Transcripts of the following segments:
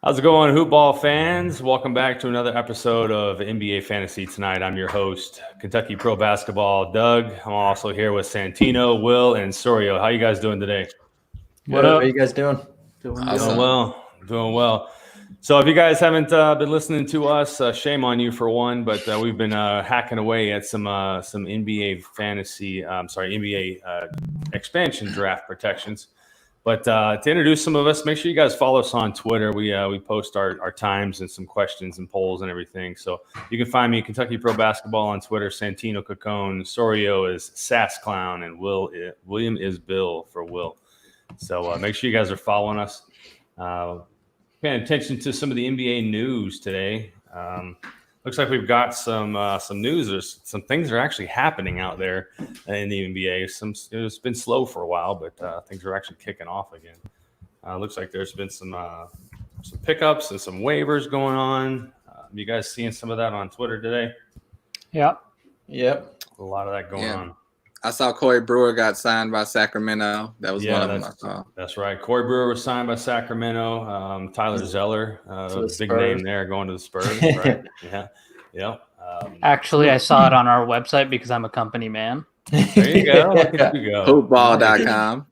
How's it going, Hoopball fans? Welcome back to another episode of NBA Fantasy Tonight. I'm your host, Kentucky Pro Basketball, Doug. I'm also here with Santino, Will, and Sorio. How you guys doing today? What up? How you guys doing? Doing well. So if you guys haven't been listening to us, shame on you for one, but we've been hacking away at some NBA NBA expansion draft protections. But to introduce some of us, make sure you guys follow us on Twitter. We post our times and some questions and polls and everything. So you can find me, Kentucky Pro Basketball, on Twitter, Santino Cacone, Sorio is Sass Clown, and William is Bill for Will. So make sure you guys are following us. Paying attention to some of the NBA news today. Looks like we've got some news. There's some things are actually happening out there in the NBA. It's been slow for a while, but things are actually kicking off again. Looks like there's been some pickups and some waivers going on. You guys seeing some of that on Twitter today? Yep. A lot of that going on. I saw Corey Brewer got signed by Sacramento. That was one of them I saw. That's right. Corey Brewer was signed by Sacramento. Tyler Zeller, big name there, going to the Spurs. Right? Yeah. Actually, I saw it on our website because I'm a company man. There you go. Look at you go. Hoopball.com.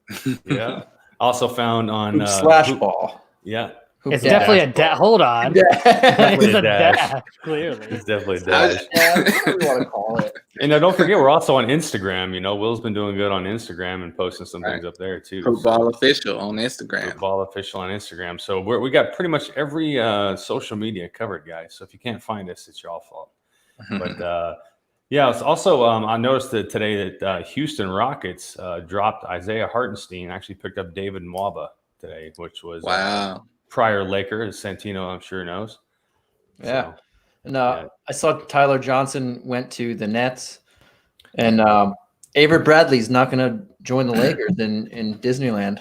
Yeah. Also found on /ball. Yeah. It's definitely a dash. Hold on. It's a dash. Clearly. It's definitely a dash. Whatever you want to call it. And don't forget, we're also on Instagram. You know, Will's been doing good on Instagram and posting some things up there too. Hoopball Official on Instagram. Hoopball Official on Instagram. So we got pretty much every social media covered, guys. So if you can't find us, it's your fault. But it's also I noticed that today that Houston Rockets dropped Isaiah Hartenstein. Actually picked up David Nwaba today, which was prior Laker, as Santino I'm sure knows. Yeah. And I saw Tyler Johnson went to the Nets, and Avery Bradley's not going to join the Lakers in Disneyland.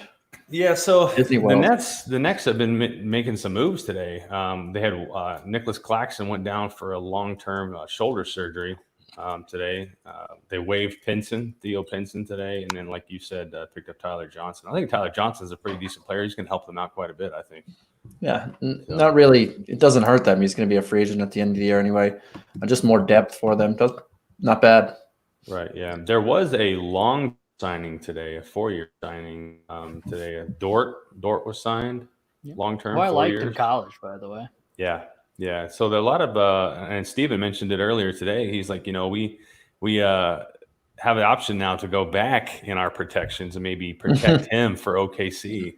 Yeah, so Disney World. the Nets have been making some moves today. They had Nicholas Claxton went down for a long-term shoulder surgery today. They waived Theo Pinson today, and then, like you said, picked up Tyler Johnson. I think Tyler Johnson's a pretty decent player. He's going to help them out quite a bit, I think. Yeah, not really. It doesn't hurt them. He's going to be a free agent at the end of the year anyway. Just more depth for them. Not bad. Right, yeah. There was a long signing today, a 4-year signing today. Dort was signed long-term. I liked in college, by the way. Yeah. So there are a lot of and Steven mentioned it earlier today. He's like, we have the option now to go back in our protections and maybe protect him for OKC.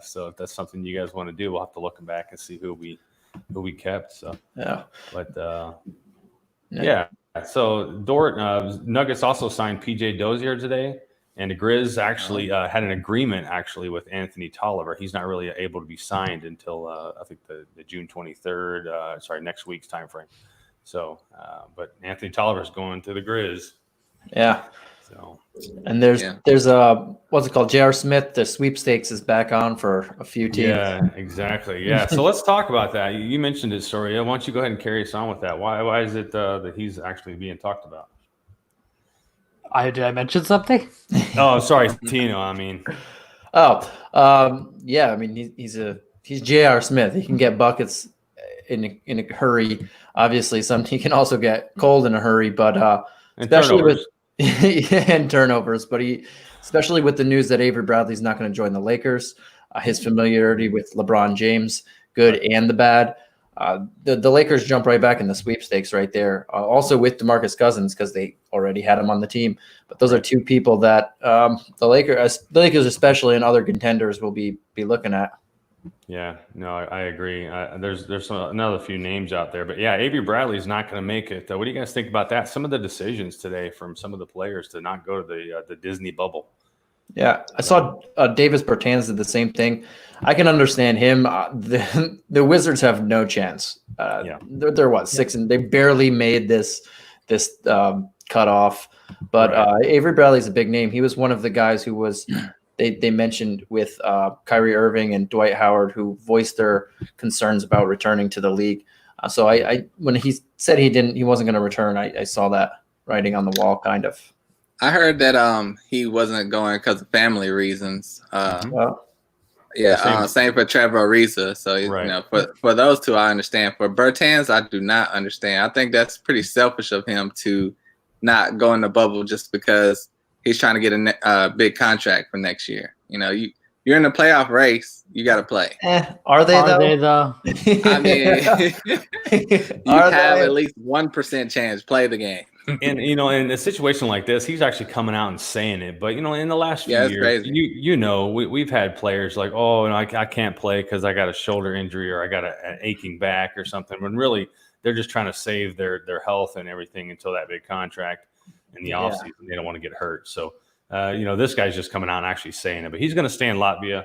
So if that's something you guys want to do, we'll have to look back and see who we kept. So So Dort Nuggets also signed PJ Dozier today. And the Grizz actually had an agreement with Anthony Tolliver. He's not really able to be signed until I think the June 23rd, next week's time frame. So, but Anthony Tolliver is going to the Grizz. Yeah. So, and there's what's it called? J.R. Smith. The sweepstakes is back on for a few teams. Yeah, exactly. Yeah. So let's talk about that. You mentioned it, Soria. Why don't you go ahead and carry us on with that? Why is it that he's actually being talked about? Did I mention something? Oh, sorry, Tino. I mean, yeah. I mean, he's J.R. Smith. He can get buckets in a hurry. Obviously, he can also get cold in a hurry, but especially with and turnovers. But especially with the news that Avery Bradley's not going to join the Lakers, his familiarity with LeBron James, good and the bad. The Lakers jump right back in the sweepstakes right there. Also with DeMarcus Cousins because they already had him on the team. But those are two people that the Lakers especially and other contenders will be looking at. Yeah, no, I agree. There's another few names out there, but yeah, Avery Bradley's not going to make it. What do you guys think about that? Some of the decisions today from some of the players to not go to the Disney bubble. Yeah, I saw Davis Bertans did the same thing. I can understand him. The Wizards have no chance. They're what, 6 and they barely made this cutoff. But Avery Bradley's a big name. He was one of the guys who was they mentioned with Kyrie Irving and Dwight Howard who voiced their concerns about returning to the league. So I when he said he wasn't going to return, I saw that writing on the wall kind of. I heard that he wasn't going because of family reasons. Same for Trevor Ariza. So for those two, I understand. For Bertans, I do not understand. I think that's pretty selfish of him to not go in the bubble just because he's trying to get a big contract for next year. You're in the playoff race. You got to play. Are they though? I mean, you have at least 1% chance. Play the game. And in a situation like this, he's actually coming out and saying it. But in the last few years, we've had players like, oh, no, I can't play because I got a shoulder injury or I got an aching back or something. When really they're just trying to save their health and everything until that big contract in the offseason. They don't want to get hurt. So this guy's just coming out and actually saying it. But he's going to stay in Latvia,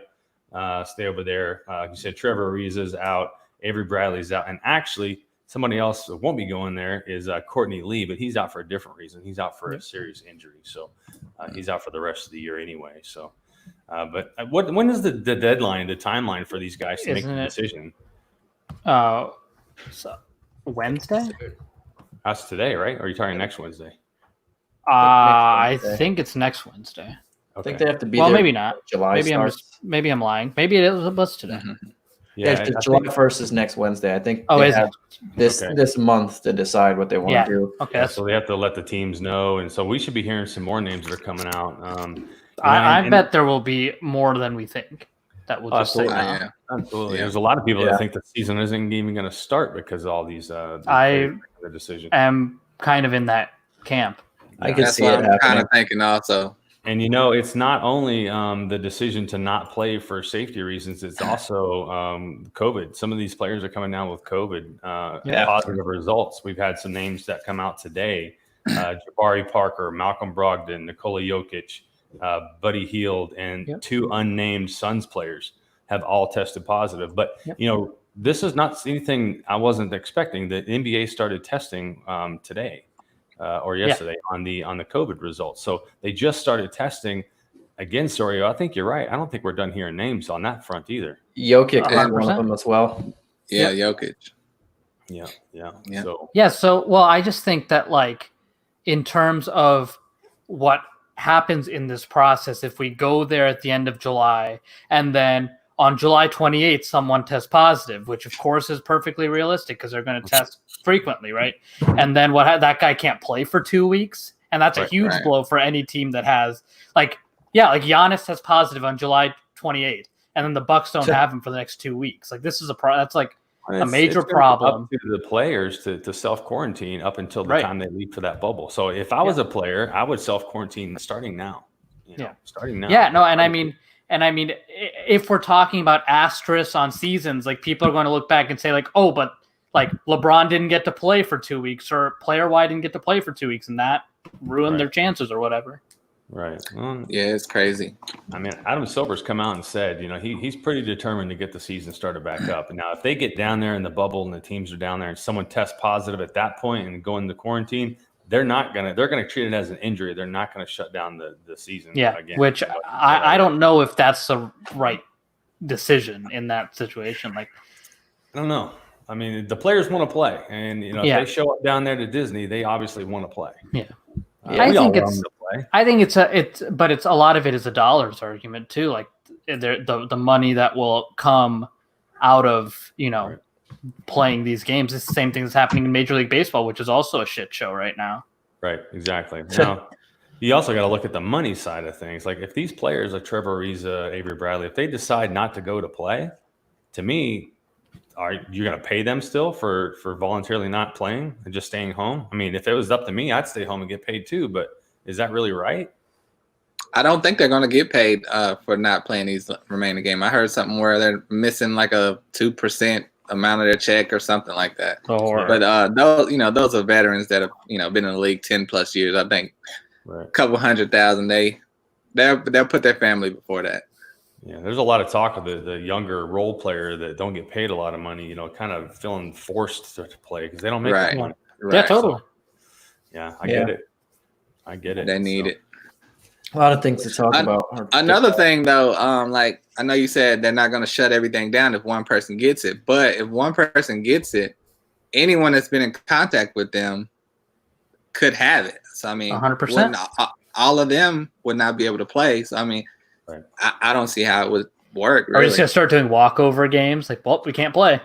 stay over there. You said Trevor Ariza's out, Avery Bradley's out, and actually. Somebody else that won't be going there is Courtney Lee, but he's out for a different reason. He's out for a serious injury, so he's out for the rest of the year anyway. So, but when is the deadline, the timeline for these guys to make the decision? So Wednesday? That's today, right? Or are you talking next Wednesday? I think it's next Wednesday. Okay. I think they have to be. Well, maybe not. July. Maybe I'm lying. Maybe it was today. Mm-hmm. Yeah, July 1st is next Wednesday. I think this month to decide what they want to do. Okay. So they have to let the teams know. And so we should be hearing some more names that are coming out. I bet there will be more than we think. That will just say now. Absolutely. There's a lot of people that think the season isn't even going to start because of all these decisions. I'm kind of in that camp. I can see it happening. I'm kind of thinking also. And it's not only the decision to not play for safety reasons; it's also COVID. Some of these players are coming down with COVID positive results. We've had some names that come out today: Jabari Parker, Malcolm Brogdon, Nikola Jokic, Buddy Hield, and two unnamed Suns players have all tested positive. But this is not anything I wasn't expecting. The NBA started testing today. Or yesterday on the COVID results. So they just started testing again. Sorio, I think you're right. I don't think we're done hearing names on that front either. Jokic is one of them as well. Yeah, Jokic. Yeah. So I just think that in terms of what happens in this process, if we go there at the end of July and then on July 28th, someone tests positive, which of course is perfectly realistic because they're going to test frequently, right? And then that guy can't play for 2 weeks, and that's a huge blow for any team that has Giannis tests positive on July 28th, and then the Bucks don't have him for the next 2 weeks. This is that's a major problem. Up to the players to self quarantine up until the time they leave for that bubble. So if I was a player, I would self quarantine starting now. Starting now. Yeah, no, and I mean, if we're talking about asterisks on seasons, people are going to look back and say but LeBron didn't get to play for 2 weeks, or player Y didn't get to play for 2 weeks, and that ruined their chances or whatever. Right. It's crazy. I mean, Adam Silver's come out and said, he's pretty determined to get the season started back up. And now if they get down there in the bubble and the teams are down there and someone tests positive at that point and go into quarantine, they're going to treat it as an injury. They're not going to shut down the season again. Which I don't know if that's the right decision in that situation. I don't know. I mean, the players want to play, and if they show up down there to Disney, they obviously want to play. Yeah, I think it's a lot of it is a dollars argument too. The money that will come out of playing these games is the same thing that's happening in Major League Baseball, which is also a shit show right now. Right, exactly. Now, you also got to look at the money side of things. If these players like Trevor Ariza, Avery Bradley, if they decide not to go to play, to me, are you going to pay them still for voluntarily not playing and just staying home? I mean, if it was up to me, I'd stay home and get paid too. But is that really right? I don't think they're going to get paid for not playing these remaining games. I heard something where they're missing a 2% amount of their check or something like that. But those are veterans that have been in the league 10 plus years. I think a couple $100,000 they'll put their family before that. Yeah, there's a lot of talk of the younger role player that don't get paid a lot of money, kind of feeling forced to play because they don't make that money. Right. Yeah, totally. So, I get it. I get it. They need it. A lot of things to talk about. Another thing, though, I know you said they're not going to shut everything down if one person gets it, but if one person gets it, anyone that's been in contact with them could have it. So, I mean, 100%. All of them would not be able to play. So, I mean, I don't see how it would work. Really. Are we just gonna start doing walkover games? Like, well, we can't play.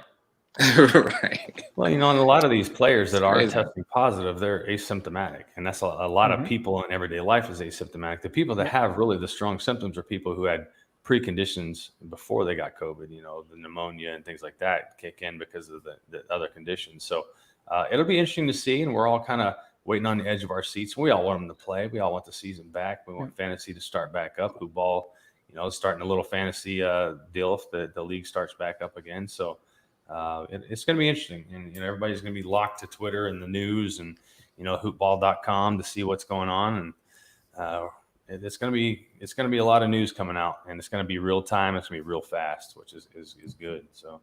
Right. Well, and a lot of these players that are testing positive, they're asymptomatic, and that's a lot of people in everyday life is asymptomatic. The people that have really the strong symptoms are people who had preconditions before they got COVID. The pneumonia and things like that kick in because of the other conditions. So it'll be interesting to see, and we're all kind of waiting on the edge of our seats. We all want them to play. We all want the season back. We want fantasy to start back up. Hoop ball, starting a little fantasy deal if the league starts back up again. So. It's going to be interesting, and everybody's going to be locked to Twitter and the news and hoopball.com to see what's going on, and it's going to be a lot of news coming out, and it's going to be real time. It's going to be real fast, which is good. So,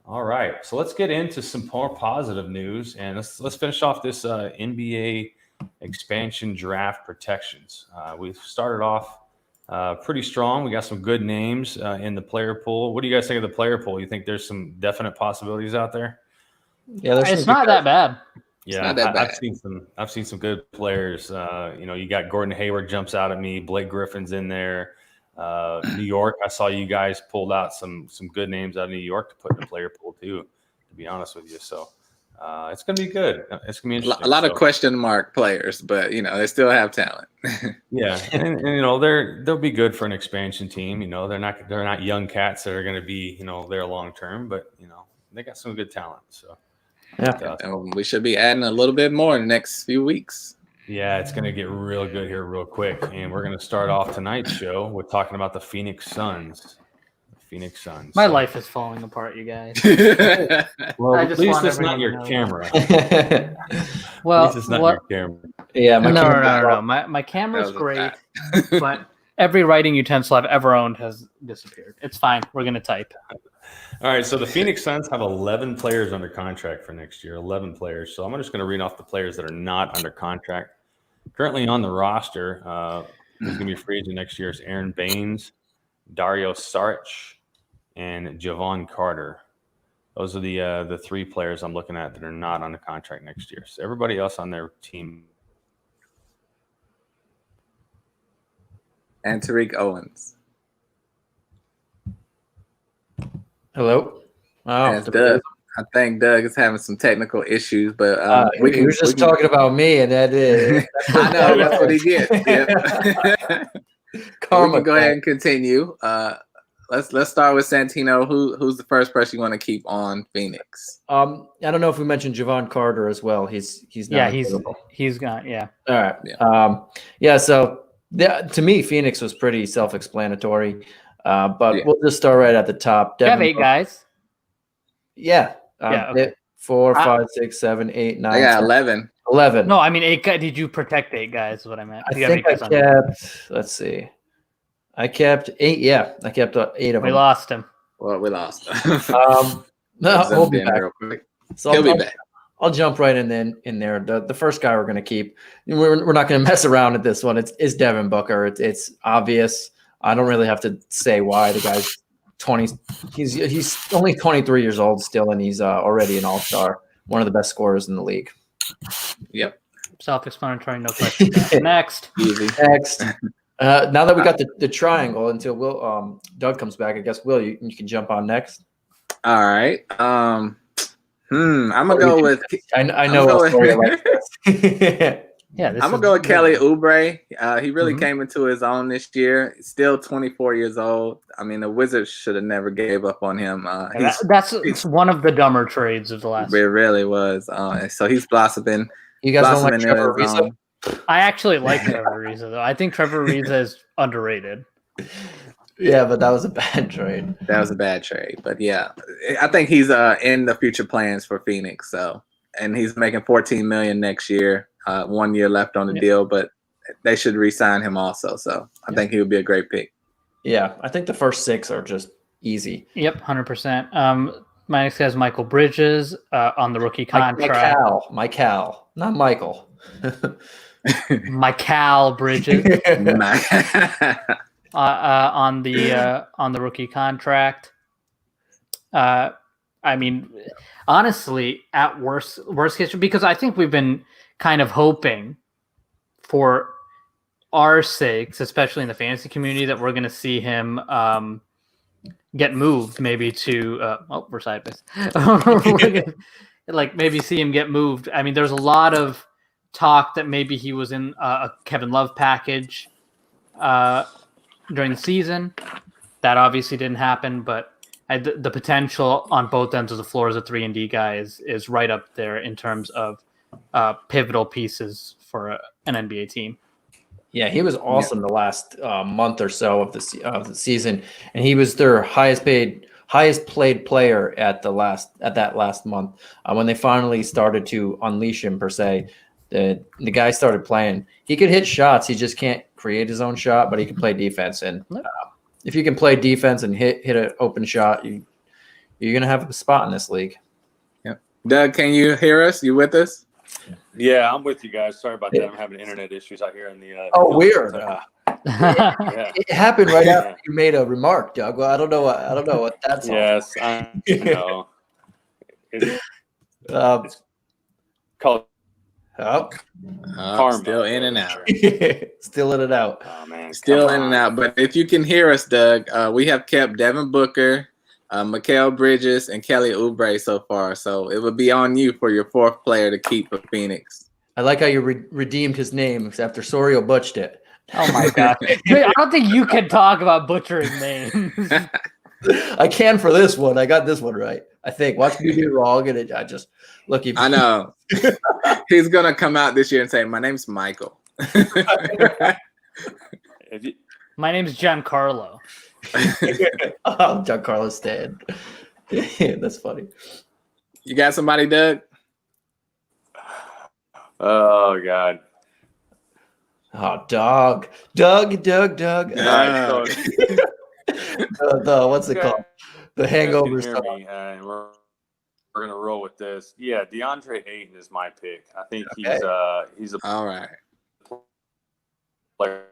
All right, so let's get into some more positive news, and let's finish off this NBA expansion draft protections. We've started off. Pretty strong. We got some good names in the player pool. What do you guys think of the player pool? You think there's some definite possibilities out there? Yeah, it's not that bad. Yeah, I've seen some good players. You got Gordon Hayward jumps out at me. Blake Griffin's in there. New York. I saw you guys pulled out some good names out of New York to put in the player pool too. To be honest with you, so. It's going to be good. It's going to be interesting. A lot of question mark players, but they still have talent. Yeah, and they'll be good for an expansion team. They're not young cats that are going to be there long term, but they got some good talent. So and we should be adding a little bit more in the next few weeks. Yeah, it's going to get real good here real quick, and we're going to start off tonight's show with talking about the Phoenix Suns. My life is falling apart, you guys. Well, at least it's not your camera. Well, at least it's not your camera. Yeah, no. My camera's great, but every writing utensil I've ever owned has disappeared. It's fine. We're gonna type. All right. So the Phoenix Suns have 11 players under contract for next year. 11 players. So I'm just going to read off the players that are not under contract. Currently on the roster, who's going to be free agent next year is Aaron Baines, Dario Saric, and Javon Carter. Those are the three players I'm looking at that are not on the contract next year. So everybody else on their team. And Tariq Owens. Hello. Oh, Doug. I think Doug is having some technical issues, but we were just talking about me, and that is. I know that's what he gets. Yeah. We can go ahead and continue. Let's start with Santino. Who's the first person you want to keep on Phoenix? I don't know if we mentioned Javon Carter as well. He's not. Yeah, he's gone. Yeah. All right. Yeah. So to me, Phoenix was pretty self-explanatory. But we'll just start right at the top. You have 8 guys. Yeah. Okay. 4, 5, 6, 7, 8, 9. I got 11. 11. No, I mean 8 guys. Did you protect 8 guys? Is what I meant. I think I kept. Let's see. I kept 8. Yeah, I kept 8 of them. We lost him. Well, we lost. No, we'll be back. Real quick. So He'll be back. I'll jump right in there. The first guy we're going to keep. We're not going to mess around at this one. It's Devin Booker. It's obvious. I don't really have to say why. The guy's 20. He's only 23 years old still, and he's already an all-star, one of the best scorers in the league. Yep. Self-explanatory, no question. Next. Easy. Next. Now that we got the triangle, until Doug comes back, I guess Will, you can jump on next. All right. I'm gonna go with. I know a story like this. Yeah, I'm gonna go with Kelly Oubre. He really came into his own this year. He's still 24 years old. I mean, the Wizards should have never gave up on him. It's one of the dumber trades of the last. It really was. So he's blossoming. You guys don't like Trevor Ariza? I actually like Trevor Ariza, though. I think Trevor Ariza is underrated. Yeah, but that was a bad trade. That was a bad trade. But yeah, I think he's in the future plans for Phoenix. So, and he's making $14 million next year. 1 year left on the deal, but they should re-sign him also. So I think he would be a great pick. Yeah, I think the first 6 are just easy. Yep, 100%. My next guy is Michael Bridges on the rookie contract. Michael, not Michael. Michael Bridges on the rookie contract. I mean, honestly, at worst case, because I think we've been kind of hoping for our sakes, especially in the fantasy community, that we're going to see him get moved maybe to we're sideways. Like maybe see him get moved. I mean, there's a lot of talk that maybe he was in a Kevin Love package during the season. That obviously didn't happen, but the potential on both ends of the floor as a 3-and-D guy is right up there in terms of pivotal pieces for an NBA team. Yeah, he was awesome the last month or so of the season, and he was their highest played player at that last month. When they finally started to unleash him per se, the guy started playing. He could hit shots, he just can't create his own shot, but he can play defense. And if you can play defense and hit an open shot, you're gonna have a spot in this league. Yep. Doug, can you hear us? You with us? Yeah, I'm with you guys. Sorry about that. I'm having internet issues out here in the. Weird. Yeah. It happened right after you made a remark, Doug. Well, I don't know what that's. Yes, I know. It's called. Karma. Still in and out. Still in and out. Oh man, still in and out. But if you can hear us, Doug, we have kept Devin Booker, Mikal Bridges, and Kelly Oubre so far. So it would be on you for your fourth player to keep for Phoenix. I like how you redeemed his name after Sorio butched it. Oh my god! I don't think you can talk about butchering names. I can for this one. I got this one right. I think. Watch me do wrong, and I just look. I know. He's gonna come out this year and say, "My name's Michael." My name's Giancarlo. Giancarlo Stan. That's funny. You got somebody, Doug? Oh God. Oh, Doug. What's it called? The hangover stuff. We're gonna roll with this. Yeah, DeAndre Ayton is my pick. I think he's a all right player.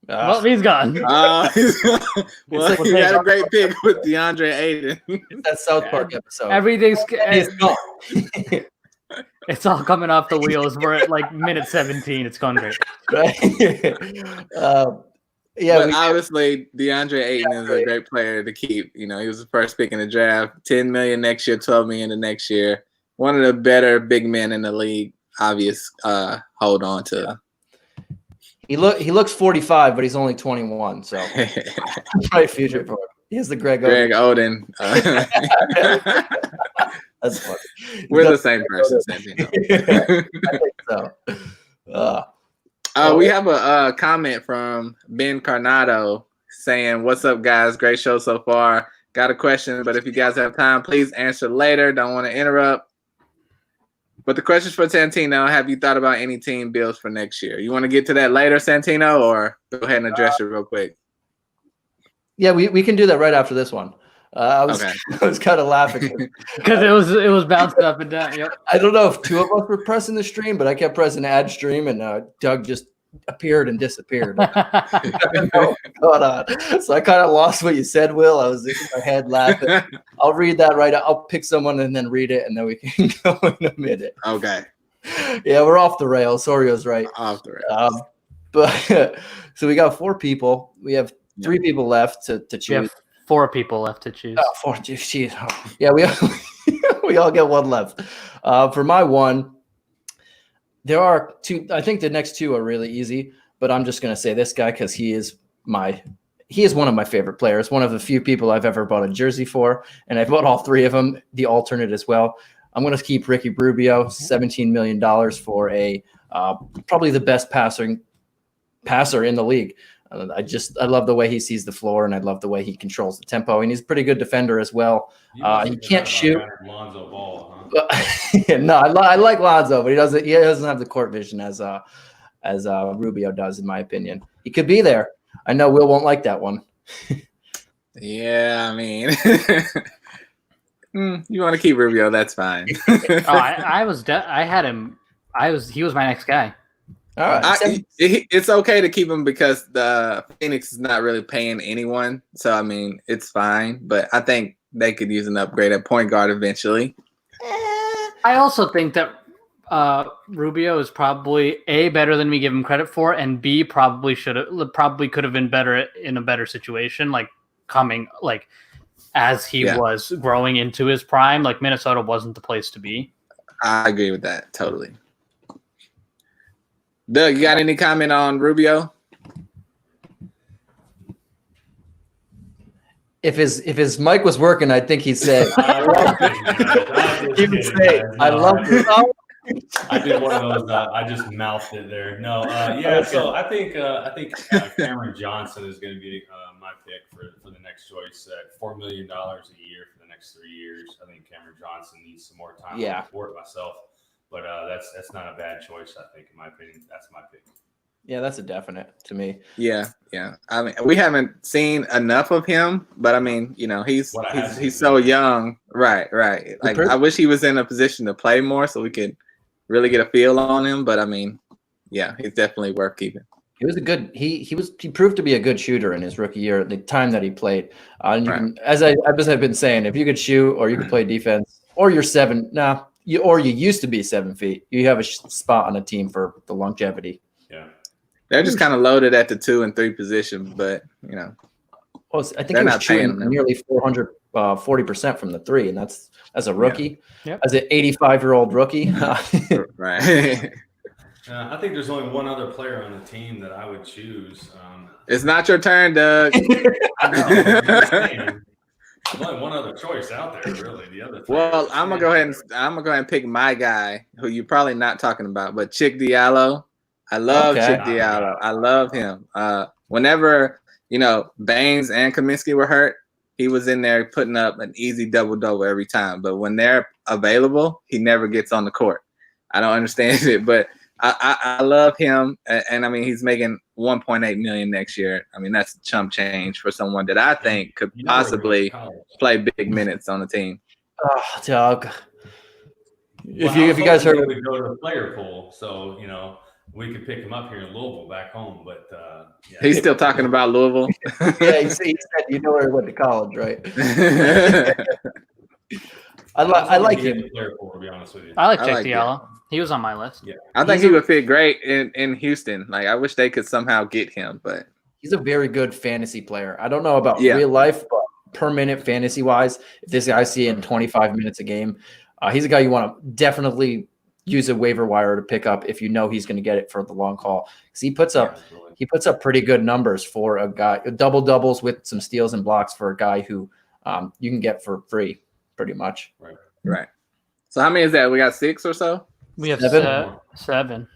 Well, he's gone. Well, you had a great pick with DeAndre Ayton. It's that South Park episode. Everything's gone. It's all coming off the wheels. We're at like minute 17. It's gone great. Right? But obviously, DeAndre Ayton is a great player to keep. You know, he was the first pick in the draft. $10 million next year, $12 million the next year. One of the better big men in the league. Obvious. Hold on to. He looks 45, but he's only 21. So, right future for him. He has the Greg Oden. That's funny. We're the same person, I think so. We have a comment from Ben Carnado saying, "What's up, guys? Great show so far. Got a question, but if you guys have time, please answer later. Don't want to interrupt. But the question's for Santino. Have you thought about any team builds for next year? You want to get to that later, Santino, or go ahead and address it real quick?" Yeah, we can do that right after this one. I was kind of laughing because it was bouncing up and down. Yep. I don't know if two of us were pressing the stream, but I kept pressing add stream, and Doug just appeared and disappeared. Going on. So I kind of lost what you said, Will. I was in my head laughing. I'll read that right. I'll pick someone and then read it, and then we can go in a minute. Okay. Yeah, we're off the rails. Sorio's right. Off the rails. But so we got 4 people. We have 3 people left to choose. We have 4 people left to choose. 4. Geez. Yeah, we all get 1 left. For my one, there are 2. I think the next 2 are really easy, but I'm just going to say this guy because he is one of my favorite players. One of the few people I've ever bought a jersey for, and I bought all 3 of them, the alternate as well. I'm going to keep Ricky Rubio, $17 million for a probably the best passer in the league. I love the way he sees the floor, and I love the way he controls the tempo, and he's a pretty good defender as well. He can't shoot. Lonzo Ball, huh? No, I like Lonzo, but he doesn't have the court vision as Rubio does, in my opinion. He could be there. I know Will won't like that one. Yeah, I mean, you want to keep Rubio, that's fine. I had him. He was my next guy. All right. It's okay to keep him because the Phoenix is not really paying anyone. So, I mean, it's fine. But I think they could use an upgrade at point guard eventually. I also think that Rubio is probably A, better than we give him credit for, and B, probably could have been better in a better situation, like as he was growing into his prime. Like Minnesota wasn't the place to be. I agree with that totally. Doug, you got any comment on Rubio? If his mic was working, I think he'd say, he would say, I love you. I did one of those. I just mouthed it there. No, So I think Cameron Johnson is going to be my pick for the next choice at $4 million a year for the next 3 years. I think Cameron Johnson needs some more time on the court myself, but that's not a bad choice. I think, in my opinion, that's my pick. Yeah, that's a definite to me. Yeah. I mean, we haven't seen enough of him, but I mean, he's so young. Right. Like, I wish he was in a position to play more so we could really get a feel on him. But I mean, yeah, he's definitely worth keeping. He was he proved to be a good shooter in his rookie year, the time that he played. As I've been saying, if you could shoot or you could play defense, or you're you used to be 7 feet, you have a spot on a team for the longevity. Yeah. They're just kind of loaded at the 2 and 3 position, but well, I think he was shooting nearly 40% from the 3, and that's as a rookie, as an 85-year-old rookie. Right. I think there's only one other player on the team that I would choose. It's not your turn, Doug. There's only one other choice out there, really. The other. Well, I'm gonna go ahead and pick my guy, who you're probably not talking about, but Chick Diallo. I love Chick Diallo. I love him. Whenever, Baines and Kaminsky were hurt, he was in there putting up an easy double-double every time. But when they're available, he never gets on the court. I don't understand it, but I love him. And I mean, he's making $1.8 million next year. I mean, that's chump change for someone that I think could possibly play big minutes on the team. Oh, Doug. If you guys heard, we go to the player pool, so we could pick him up here in Louisville back home, but he's still talking about Louisville. Yeah, he said where he went to college, right? I like him. Player pool, to be honest with you. I like Chick Diallo. He was on my list. Yeah, I think he would fit great in Houston. Like, I wish they could somehow get him, but he's a very good fantasy player. I don't know about real life, but per minute fantasy wise, if this guy seeing 25 minutes a game, he's a guy you want to definitely use a waiver wire to pick up if you know he's going to get it for the long haul. Because he puts up pretty good numbers for a guy, double doubles with some steals and blocks for a guy who you can get for free, pretty much. Right. So how many is that? We got 6 or so. We have 7.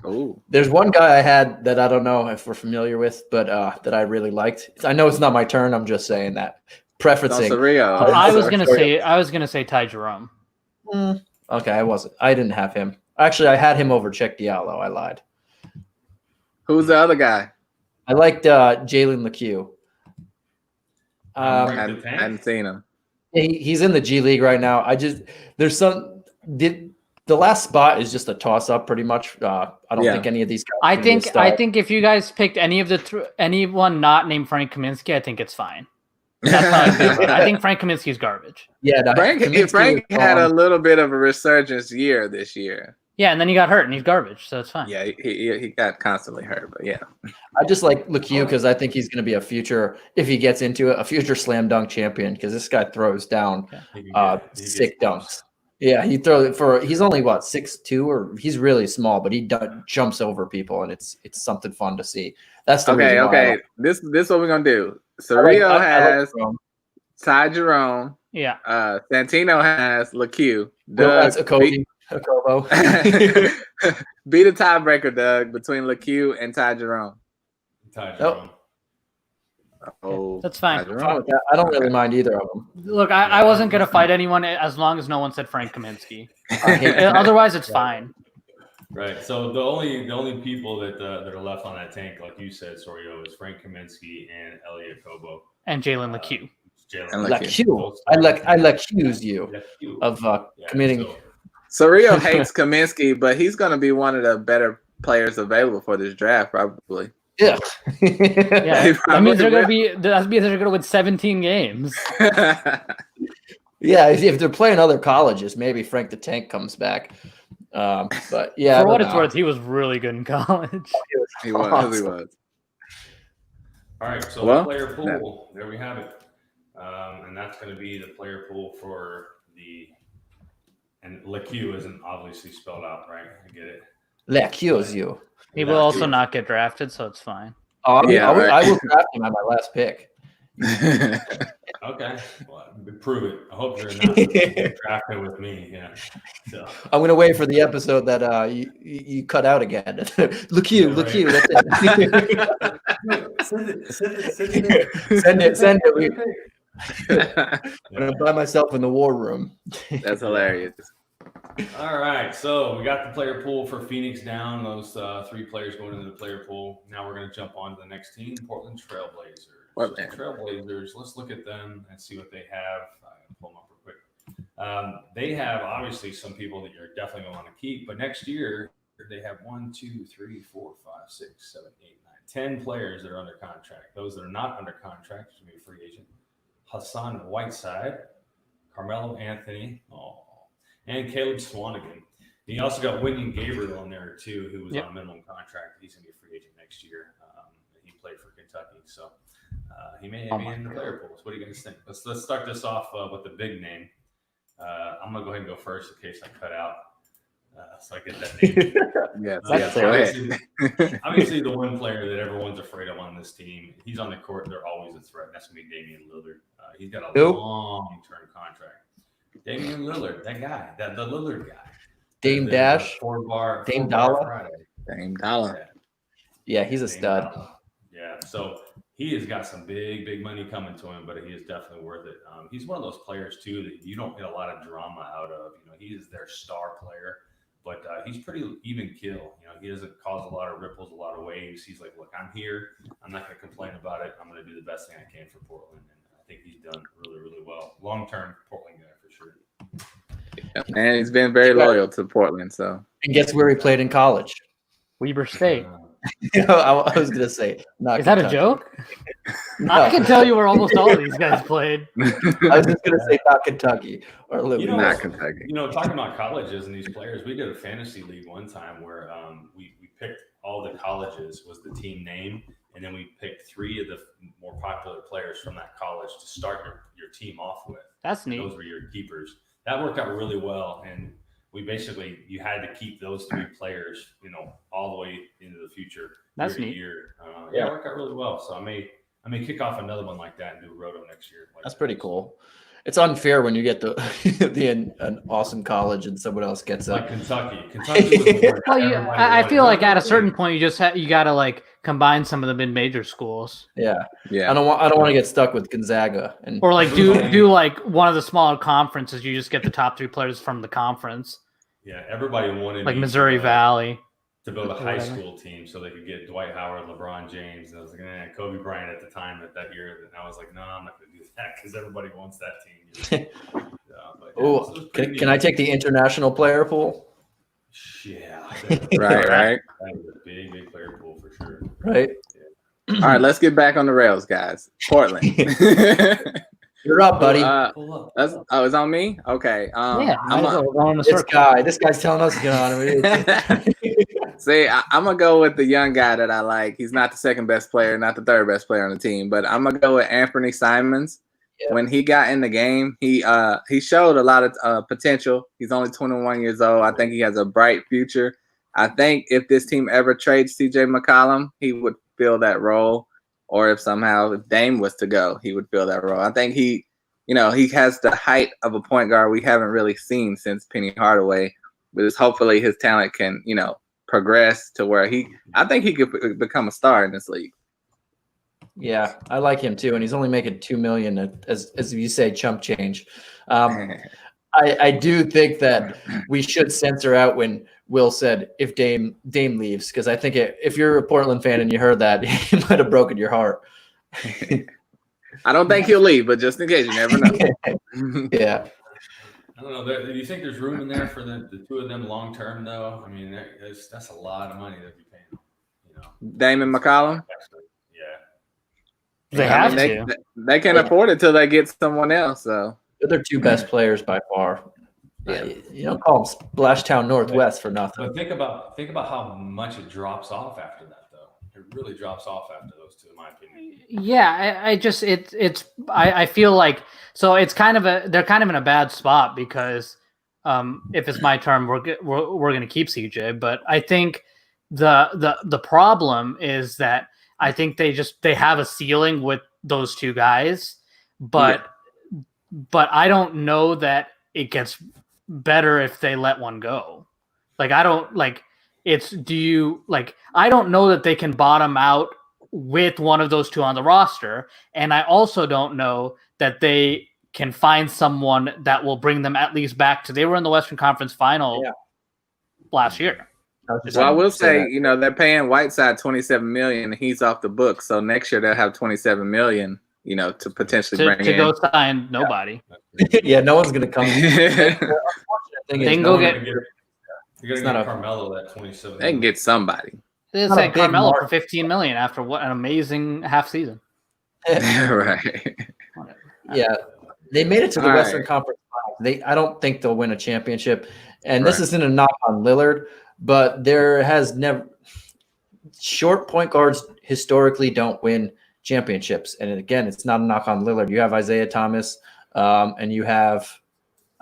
Oh, there's one guy I had that I don't know if we're familiar with, but that I really liked. I know it's not my turn. I'm just saying that, prefacing. I was gonna say Ty Jerome. Okay, I didn't have him. Actually, I had him over Chick Diallo. I lied. Who's the other guy? I liked Jalen LeCue. I hadn't seen him. He's in the G League right now. The last spot is just a toss-up, pretty much. I don't think any of these guys. I think if you guys picked any of anyone not named Frank Kaminsky, I think it's fine. That's how I think Frank Kaminsky's garbage. Yeah, Frank had a little bit of a resurgence year this year. Yeah, and then he got hurt, and he's garbage, so it's fine. Yeah, he got constantly hurt, but yeah. I just like LeCue because I think he's going to be a future, if he gets into it, a future slam dunk champion because this guy throws down sick dunks. Yeah, he throws it for. He's only 6'2", or he's really small, but he jumps over people, and it's something fun to see. That's the reason why This is what we're gonna do. So Rio has Ty Jerome. Yeah. Santino has LeCue. Doug Okobo. Be the tiebreaker, Doug, between LeCue and Ty Jerome. Ty Jerome. Oh, that's fine. I don't really mind either of them. Look, I wasn't gonna fight anyone as long as no one said Frank Kaminsky. Otherwise, it's fine. Right. So the only people that are left on that tank, like you said, Sorio, is Frank Kaminsky and Elliot Kobo and Jalen LeCue. LeCue. I accuse you of committing. So Rio hates Kaminsky, but he's going to be one of the better players available for this draft, probably. Yeah. That means they're going to win 17 games. Yeah, if they're playing other colleges, maybe Frank the Tank comes back. But yeah, for what it's worth, he was really good in college. He was. All right, so the player pool, there we have it. And that's going to be the player pool for and LeQ isn't obviously spelled out, right? I get it. LeQ. He will also not get drafted, so it's fine. Oh, I will draft him at my last pick. Okay, well, prove it. I hope you're not drafted with me. Yeah. So I'm gonna wait for the episode that you cut out again. LeQ. Send it. I'm gonna buy myself in the war room. That's hilarious. All right, so we got the player pool for Phoenix down. Those 3 players going into the player pool. Now we're going to jump on to the next team, Portland Trailblazers. Trailblazers, let's look at them and see what they have. I'll pull them up real quick. They have obviously some people that you're definitely going to want to keep, but next year they have 1, 2, 3, 4, 5, 6, 7, 8, 9, 10 players that are under contract. Those that are not under contract should be a free agent. Hassan Whiteside, Carmelo Anthony, and Caleb Swanigan. He also got William Gabriel on there too, who was on a minimum contract. He's going to be a free agent next year. He played for Kentucky, so he may be in the player pools. What are you guys think? Let's start this off with the big name. I'm going to go ahead and go first in case I cut out, so I get that name. Obviously, the one player that everyone's afraid of on this team, he's on the court. They're always a threat. That's going to be Damian Lillard. He's got a long-term contract. Damian Lillard, that guy, the Lillard guy. Dame Dash. Dame Dollar. Dame Dollar. Yeah, he's a stud. Yeah, so he has got some big money coming to him, but he is definitely worth it. He's one of those players, too, that you don't get a lot of drama out of. He is their star player, but he's pretty even kill. He doesn't cause a lot of ripples, a lot of waves. He's like, look, I'm here. I'm not going to complain about it. I'm going to do the best thing I can for Portland. And I think he's done really well. Long-term Portland guy for sure. And he's been very loyal to Portland. So, and guess where he played in college? Weber State. I was gonna say, is that a joke? I can tell you where almost all of these guys played. I was just gonna say not Kentucky or not Kentucky. Talking about colleges and these players, we did a fantasy league one time where we picked all the colleges was the team name, and then we picked 3 of the more popular players from that college to start your team off with. That's neat. Those were your keepers. That worked out really well, and you had to keep those 3 players, all the way into the future. That's year neat. To year. It worked out really well. So I may kick off another one like that and do a roto next year. That's pretty cool. It's unfair when you get an awesome college and someone else gets like Kentucky. Well, I feel like at a certain point you got to combine some of the mid-major schools. Yeah. I don't want to get stuck with Gonzaga or do one of the smaller conferences. You just get the top 3 players from the conference. Yeah, everybody wanted Missouri Valley to build a high school team so they could get Dwight Howard, LeBron James, and I was like, Kobe Bryant at the time that year. And I was like, no, I'm not going to do that because everybody wants that team. Can I take the international player pool? Yeah. Right. That was a big player pool for sure. Right. Yeah. All right, let's get back on the rails, guys. Portland. You're up, buddy. It's on me? Okay. This guy's telling us to get on. See, I'm going to go with the young guy that I like. He's not the second best player, not the third best player on the team, but I'm going to go with Anthony Simons. Yeah. When he got in the game, he showed a lot of potential. He's only 21 years old. I think he has a bright future. I think if this team ever trades CJ McCollum, he would fill that role. Or if Dame was to go, he would fill that role. I think he has the height of a point guard we haven't really seen since Penny Hardaway. But hopefully his talent can, progress to where I think he could become a star in this league. Yeah, I like him too, and he's only making $2 million as you say, chump change. I do think that we should censor out when Will said if Dame leaves, because I think if you're a Portland fan and you heard that, he might have broken your heart. I don't think he'll leave, but just in case, you never know. Yeah. I don't know. Do you think there's room in there for the 2 of them long term, though? I mean, that's a lot of money they'd be paying. Dame and McCollum? Yeah. They have to. They can't afford it till they get someone else. So they're their 2 best players by far. Yeah, you don't call them Splashtown Northwest for nothing. But think about how much it drops off after that, though. It really drops off after those two, in my opinion. Yeah, I feel like they're kind of in a bad spot because if it's my turn, we're going to keep CJ. But I think the problem is that I think they have a ceiling with those two guys, but I don't know that it gets better if they let one go. I don't know that they can bottom out with one of those two on the roster. And I also don't know that they can find someone that will bring them at least back to, they were in the Western Conference Final last year. Well, I will say, they're paying Whiteside $27 million and he's off the book. So next year they'll have $27 million, to potentially bring in. To go sign nobody. Yeah, no one's going to come. They can go get. You're going to get Carmelo at 27. They can get somebody. They said Carmelo for $15 million after what an amazing half season. Right. Yeah, they made it to the Western Conference Finals. I don't think they'll win a championship, and this isn't a knock on Lillard, but there has never short point guards historically don't win championships. And again, it's not a knock on Lillard. You have Isaiah Thomas, and you have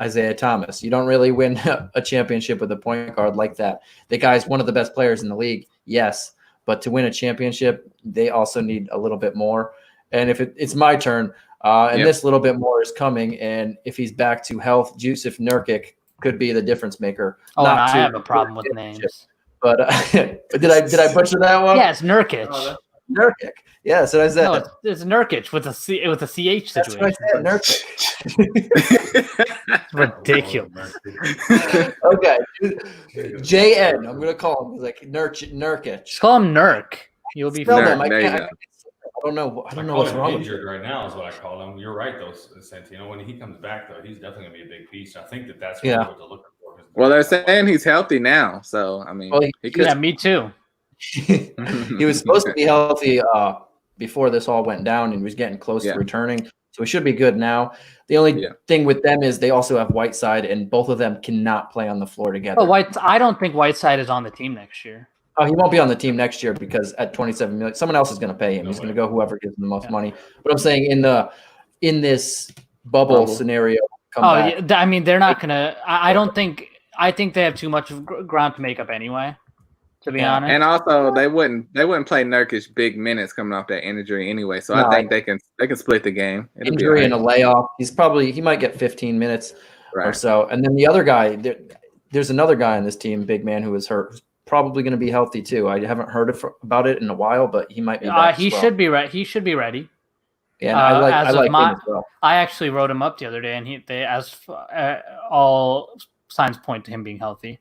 Isaiah Thomas. You don't really win a championship with a point guard like that. The guy's one of the best players in the league, yes, but to win a championship, they also need a little bit more. And if it's my turn, this little bit more is coming, and if he's back to health, Jusuf Nurkic could be the difference maker. Oh, and I have a problem with names. But did I butcher that one? Yeah, it's Nurkic. Nurkic. Yeah, so I said. No, it's Nurkic with a CH situation. That's what I said, Nurkic. Ridiculous. Okay, JN. I'm gonna call him. He's like Nurkic. Just call him Nurk. You'll be fine. I don't know. I don't know what's wrong. Injured right now is what I call him. You're right, though, Santino. When he comes back, though, he's definitely gonna be a big piece. I think that's what they're looking for. Well, they're saying he's healthy now, so I mean, he could. Yeah, me too. He was supposed to be healthy before this all went down, and he was getting close to returning, so he should be good now. The only thing with them is they also have Whiteside, and both of them cannot play on the floor together. Oh, I don't think Whiteside is on the team next year. Oh, he won't be on the team next year because at $27 million, someone else is going to pay him. He's going to go whoever gives him the most money. But I'm saying in this bubble scenario. Yeah, I mean, they're not going to. I don't think. I think they have too much ground to make up anyway. To be honest, and also they wouldn't play Nurkic big minutes coming off that injury anyway. So I think they can split the game. Injury and a layoff. He might get 15 minutes or so. And then the other guy, there's another guy on this team, big man, who is hurt. Who's probably going to be healthy too. I haven't heard about it in a while, but he might be. Should be right. He should be ready. Yeah, I like him as well. I actually wrote him up the other day, and all signs point to him being healthy.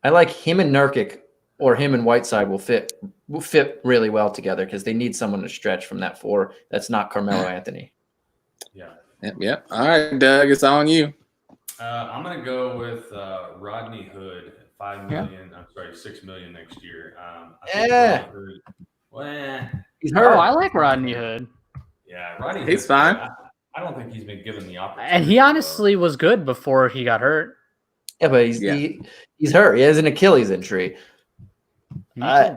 I like him and Nurkic. Or him and Whiteside will fit really well together because they need someone to stretch from that four. That's not Carmelo Anthony. Yeah. Yep. All right, Doug, it's on you. I'm gonna go with Rodney Hood, $5 million. I'm sorry, $6 million next year. He's hurt. Oh, I like Rodney Hood. Yeah, Rodney. He's fine. I don't think he's been given the opportunity. And he honestly was good before he got hurt. Yeah, but he's hurt. He has an Achilles injury.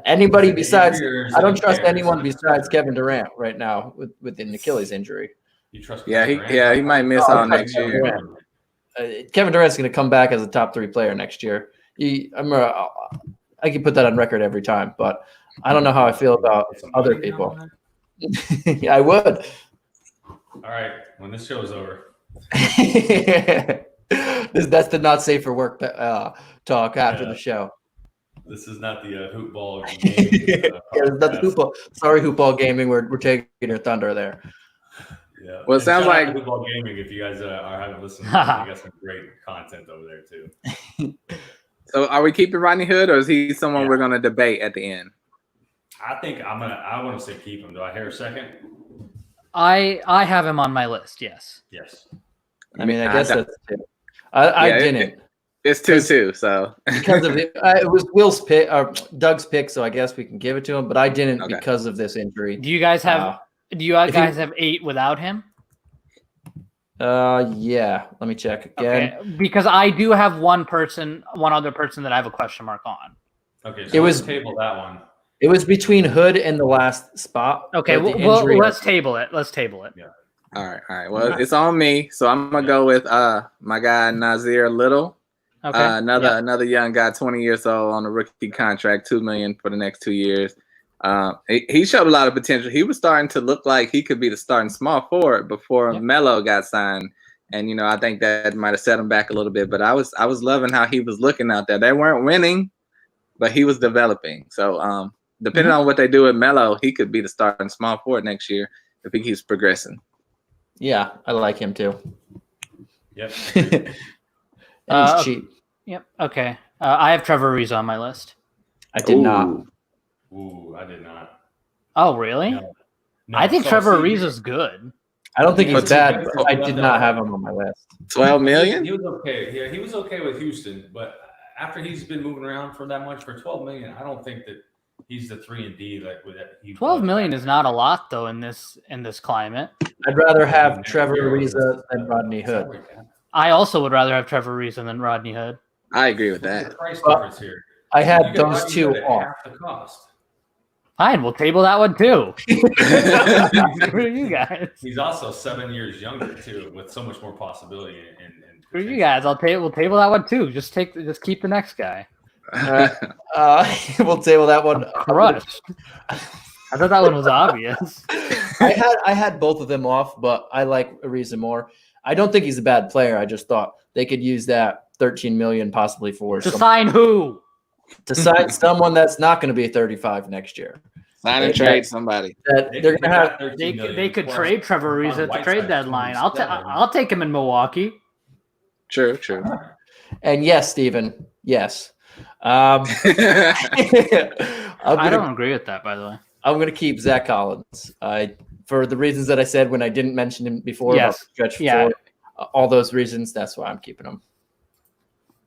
Anybody besides I don't trust anyone besides Kevin Durant right now with an Achilles injury. You trust? He might miss all next year. Kevin Durant's going to come back as a top 3 player next year. I can put that on record every time, but I don't know how I feel about other people. I would. All right, when this show is over. That's the not safe for work talk after the show. This is not the hoop ball gaming. That's hoop ball. Sorry, hoop ball gaming. We're taking your thunder there. Yeah. Well, it sounds like hoop ball gaming. If you guys are having listened, you got some great content over there too. So, are we keeping Rodney Hood, or is he someone we're going to debate at the end? I think I want to say keep him. Do I hear a second? I have him on my list. Yes. Yes. I mean, I guess that's it. I didn't. It's 2-2, so because of it was Will's pick or Doug's pick, so I guess we can give it to him. But I didn't because of this injury. Do you guys have 8 without him? Yeah. Let me check again. Okay, because I do have one other person that I have a question mark on. Okay, so let's table that one. It was between Hood and the last spot. Okay, well, let's table it. Yeah. All right. Well, it's on me, so I'm gonna go with my guy Nazir Little. Okay. Another young guy, 20 years old on a rookie contract, $2 million for the next 2 years. He showed a lot of potential. He was starting to look like he could be the starting small forward before Melo got signed. And I think that might have set him back a little bit. But I was loving how he was looking out there. They weren't winning, but he was developing. So depending on what they do with Melo, he could be the starting small forward next year if he keeps progressing. Yeah, I like him too. Yep. And he's cheap. Yep. Okay. I have Trevor Ariza on my list. I did not. Ooh, I did not. Oh, really? No, I think Trevor Ariza's good. I don't think he's bad, but I did not have him on my list. 12 million? He was okay. Yeah, he was okay with Houston, but after he's been moving around for that much for 12 million, I don't think that he's the 3-and-D like with that. 12 million is not a lot though in this climate. I'd rather have Trevor Ariza than Rodney Hood. I also would rather have Trevor Ariza than Rodney Hood. I agree with that. The price difference here. I had those two off. Half the cost. Fine, we'll table that one too. Screw you guys. He's also 7 years younger too, with so much more possibility. And screw you guys. We'll table that one too. Just keep the next guy. We'll table that one. Crushed. I thought that one was obvious. I had both of them off, but I like Ariza more. I don't think he's a bad player. I just thought they could use that 13 million possibly for sign who? To sign someone that's not going to be 35 next year. Sign and trade somebody. They're going to have. They could trade Trevor Ariza at the trade deadline. I'll take him in Milwaukee. True. And yes, Steven, yes. I don't agree with that, by the way. I'm going to keep Zach Collins. For the reasons that I said when I didn't mention him before. Yes. All those reasons. That's why I'm keeping him.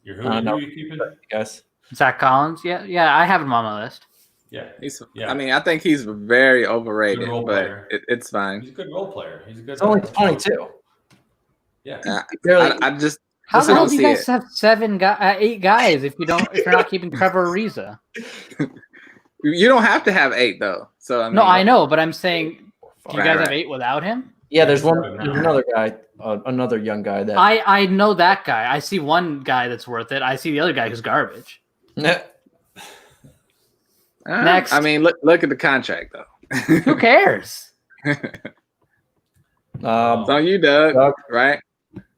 Who are you keeping? Yes. Zach Collins. Yeah. I have him on my list. Yeah. I mean, I think he's very overrated, but it's fine. He's a good role player. He's only 22. Yeah. I just. How the hell do you guys have 8 guys if you're not keeping Trevor Ariza? You don't have to have 8 though. So I mean, no, I know, but I'm saying, do you guys have 8 without him? Yeah, there's another guy, another young guy that I know that guy. I see one guy that's worth it. I see the other guy who's garbage. Next, I mean, look at the contract though. Who cares? It's on you, Doug. Right?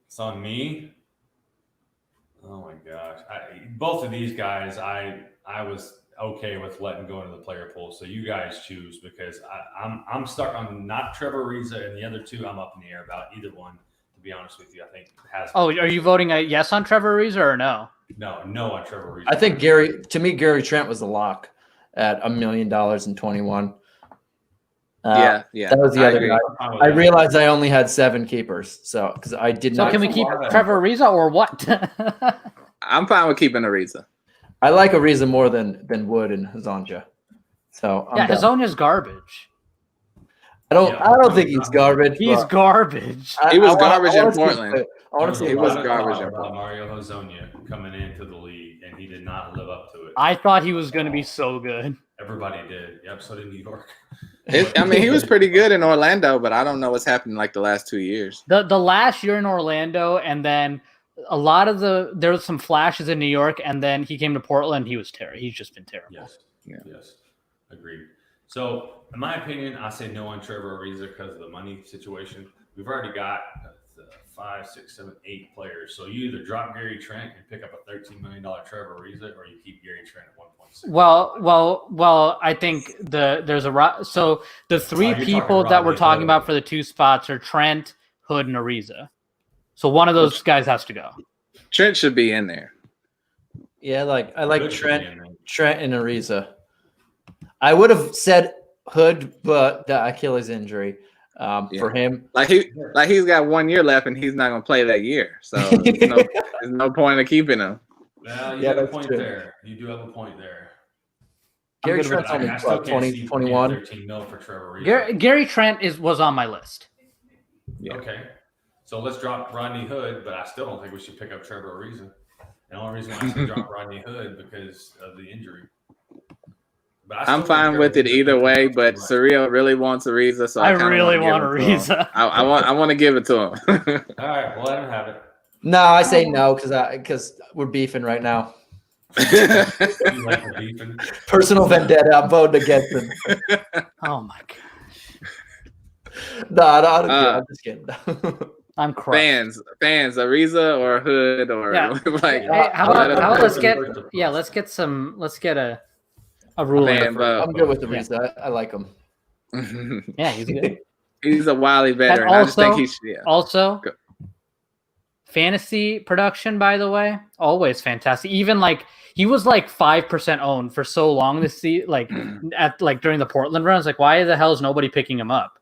It's on me. Oh my gosh! Both of these guys, I was okay with letting go into the player pool. So you guys choose because I'm stuck on not Trevor Ariza and the other two. I'm up in the air about either one. To be honest with you, I think has. Oh, are you voting a yes on Trevor Ariza or no? No on Trevor Ariza. I think Gary Trent was the lock at $1 million in 21. Yeah. That was the other guy. I realized I only had 7 keepers, so because I did not. So can we keep Trevor Ariza or what? I'm fine with keeping Ariza. I like Ariza more than Wood and Hazanja. So Hazanja's garbage. I don't think he's garbage. He's garbage. He was garbage in Portland. He was garbage in Portland. Mario Hezonja coming into the league, and he did not live up to it. I thought he was going to be so good. Everybody did. Yep, so did New York. I mean, he was pretty good in Orlando, but I don't know what's happened like the last 2 years. The last year in Orlando, and then a lot of there was some flashes in New York, and then he came to Portland. He was terrible. He's just been terrible. Yes, agreed. So, in my opinion, I say no on Trevor Ariza because of the money situation. We've already got 5, 6, 7, 8 players. So you either drop Gary Trent and pick up a $13 million Trevor Ariza, or you keep Gary Trent at 1.6. Well, I think so the 3 people that we're talking about for the 2 spots are Trent, Hood, and Ariza. So one of those guys has to go. Trent should be in there. Yeah, I like Trent and Ariza. I would have said Hood, but the Achilles injury for him. He's got 1 year left and he's not going to play that year. So there's no point of keeping him. Well, you have a point there. You do have a point there. Gary Trent's only 2021. 13 mil for Trevor Ariza. Gary Trent was on my list. Yeah. Okay. So let's drop Rodney Hood, but I still don't think we should pick up Trevor Ariza. The only reason why I say drop Rodney Hood because of the injury. But I'm fine with it either way, but Surreal really wants Ariza, so I really want Ariza. I want to give it to him. All right, well, let him have it. No, I say no because we're beefing right now. You like the beefing? Personal vendetta. I'm voting against him. Oh my gosh. No, I'm just kidding. I'm crying. Fans, Ariza or Hood or like. Hey, how about let's get a rule. I'm good with Ariza. I like him. Yeah, he's good. He's a wily veteran. Also, I just think he should. Also, fantasy production, by the way, always fantastic. Even like he was like 5% owned for so long this season, like during the Portland run. I was like, why the hell is nobody picking him up?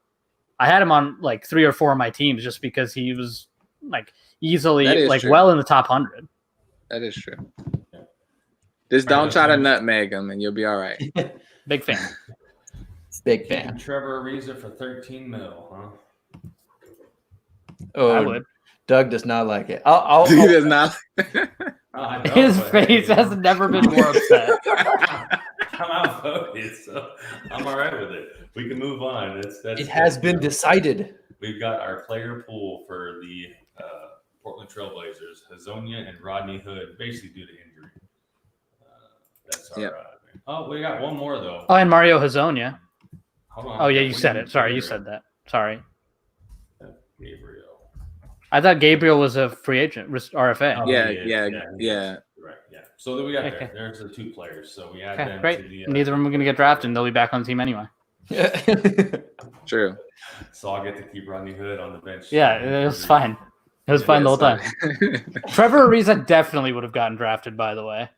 I had him on like 3 or 4 of my teams just because he was like easily like well in the top 100. That is true. Just don't try to nutmeg him, and you'll be all right. Big fan. Big fan. Trevor Ariza for $13 million, huh? Oh, I would. Doug does not like it. He does not. His face has never been more upset. I'm outvoted, so I'm all right with it. We can move on. It has been decided. We've got our player pool for the Portland Trailblazers, Hazonia and Rodney Hood, basically due to injury. That's our. Oh, we got one more though. Oh, and Mario Hazonia. Hold on. Oh yeah, you said it. Sorry, you said that. Sorry. Gabriel. I thought Gabriel was a free agent, RFA. Oh, yeah. Right, yeah. So then we got there's the 2 players. So we add them great. to the. Neither of them are going to get drafted, and they'll be back on the team anyway. True. So I'll get to keep Rodney Hood on the bench. Yeah, it was fine. It was fine the whole time. Trevor Ariza definitely would have gotten drafted, by the way.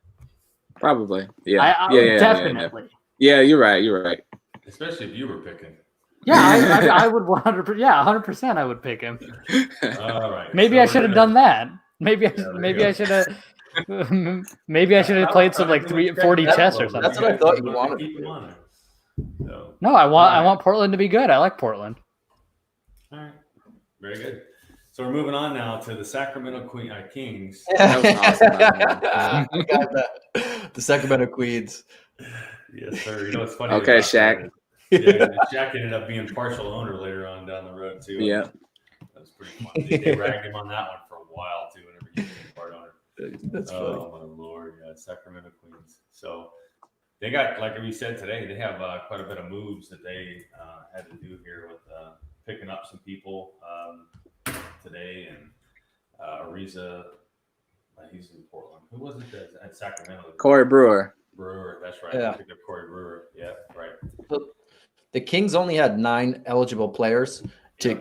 Probably. Yeah. Definitely. Yeah, you're right. Especially if you were picking. Yeah, I would 100%. Yeah, 100%. I would pick him. All right. Maybe I should have done that. Maybe I should have. Maybe I should have played some like 40 chess or something. That's what I thought you wanted. No, I want Portland to be good. I like Portland. All right. Very good. So we're moving on now to the Sacramento Kings. That was awesome. I got that. The Sacramento Queens. Yes, sir. You know, it's funny. Okay, Shaq. Yeah, Shaq ended up being partial owner later on down the road too. Yeah, that was pretty fun. They ragged him on that one for a while too. Whenever he became part owner. That's funny. Oh my lord, yeah, Sacramento Queens. So they got, like we said today, they have quite a bit of moves that they had to do here with picking up some people today, and Ariza. He's in Portland. Who was it at Sacramento? Corey Brewer. That's right. Yeah. Picked up Corey Brewer. Yeah, right. The Kings only had 9 eligible players to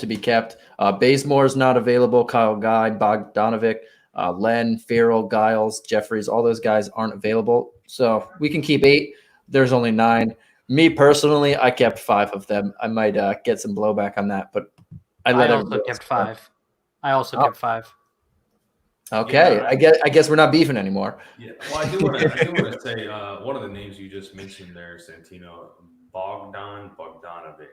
be kept. Bazemore's not available. Kyle Guy, Bogdanovic, Len, Farrell, Giles, Jeffries, all those guys aren't available. So we can keep 8. There's only 9. Me personally, I kept 5 of them. I might get some blowback on that, but I also kept 5. I also kept 5. Okay, yeah. I guess we're not beefing anymore. Yeah, well, I do want to say one of the names you just mentioned there, Santino, Bogdanovic.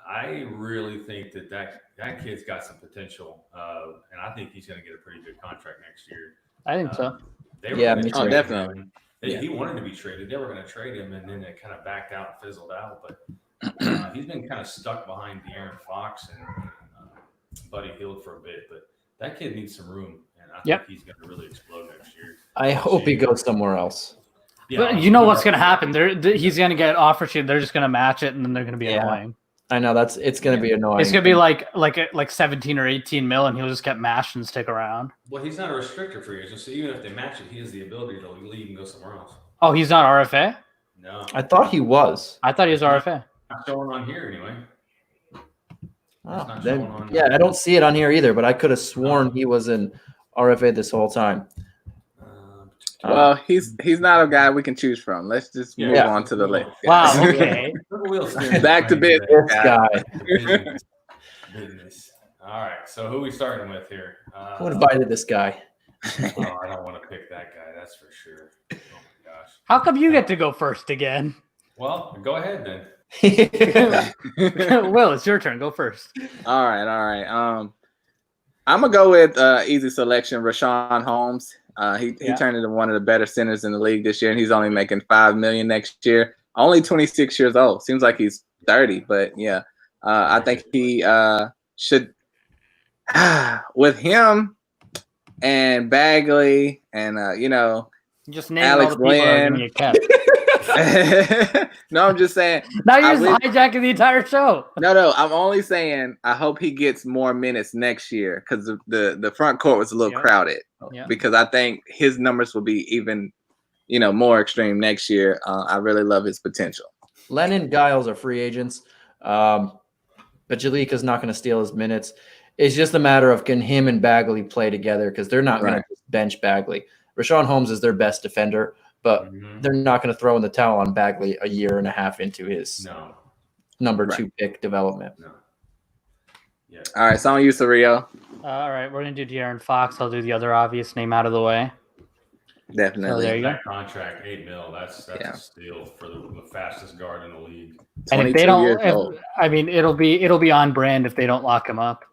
I really think that kid's got some potential, and I think he's going to get a pretty good contract next year. I think so. Definitely. He wanted to be traded. They were going to trade him, and then they kind of backed out and fizzled out. But he's been kind of stuck behind De'Aaron Fox and Buddy Hield for a bit. But that kid needs some room, and I think he's going to really explode next year. I hope he goes somewhere else. Yeah, but you know what's going to happen? He's going to get offer sheet. They're just going to match it, and then they're going to be annoying. I know it's going to be annoying. It's going to be like 17 or 18 mil, and he'll just get mashed and stick around. Well, he's not a restrictor free agent, so even if they match it, he has the ability to leave and go somewhere else. Oh, he's not RFA? No. I thought he was. I thought he was RFA. Not showing on here anyway. I don't see it on here either, but I could have sworn he was in RFA this whole time. Well, he's not a guy we can choose from. Let's just move on to the list. Wow, okay. Back to business. Business. All right, so who are we starting with here? Who invited this guy? I don't want to pick that guy, that's for sure. Oh my gosh. How come you get to go first again? Well, go ahead then. Will, it's your turn. Go first. All right. I'm gonna go with easy selection, Rashawn Holmes. He turned into one of the better centers in the league this year, and he's only making $5 million next year. Only 26 years old. Seems like he's 30, but yeah, I think he should. With him and Bagley and just name Alex all the people that are giving you kept. No, I'm just saying. Now you're just hijacking the entire show. No, I'm only saying I hope he gets more minutes next year because the front court was a little crowded. Because I think his numbers will be even, more extreme next year. I really love his potential. Lennon, Giles are free agents, but Jalika's not going to steal his minutes. It's just a matter of can him and Bagley play together because they're not going to bench Bagley. Rashawn Holmes is their best defender, but they're not going to throw in the towel on Bagley a year and a half into his number 2 pick development. No. Yeah. All right, so on you, Surreal. All right, we're going to do De'Aaron Fox. I'll do the other obvious name out of the way. Definitely. So there you go. Contract, $8 million. That's a steal for the fastest guard in the league. And if they don't, it'll be on brand if they don't lock him up.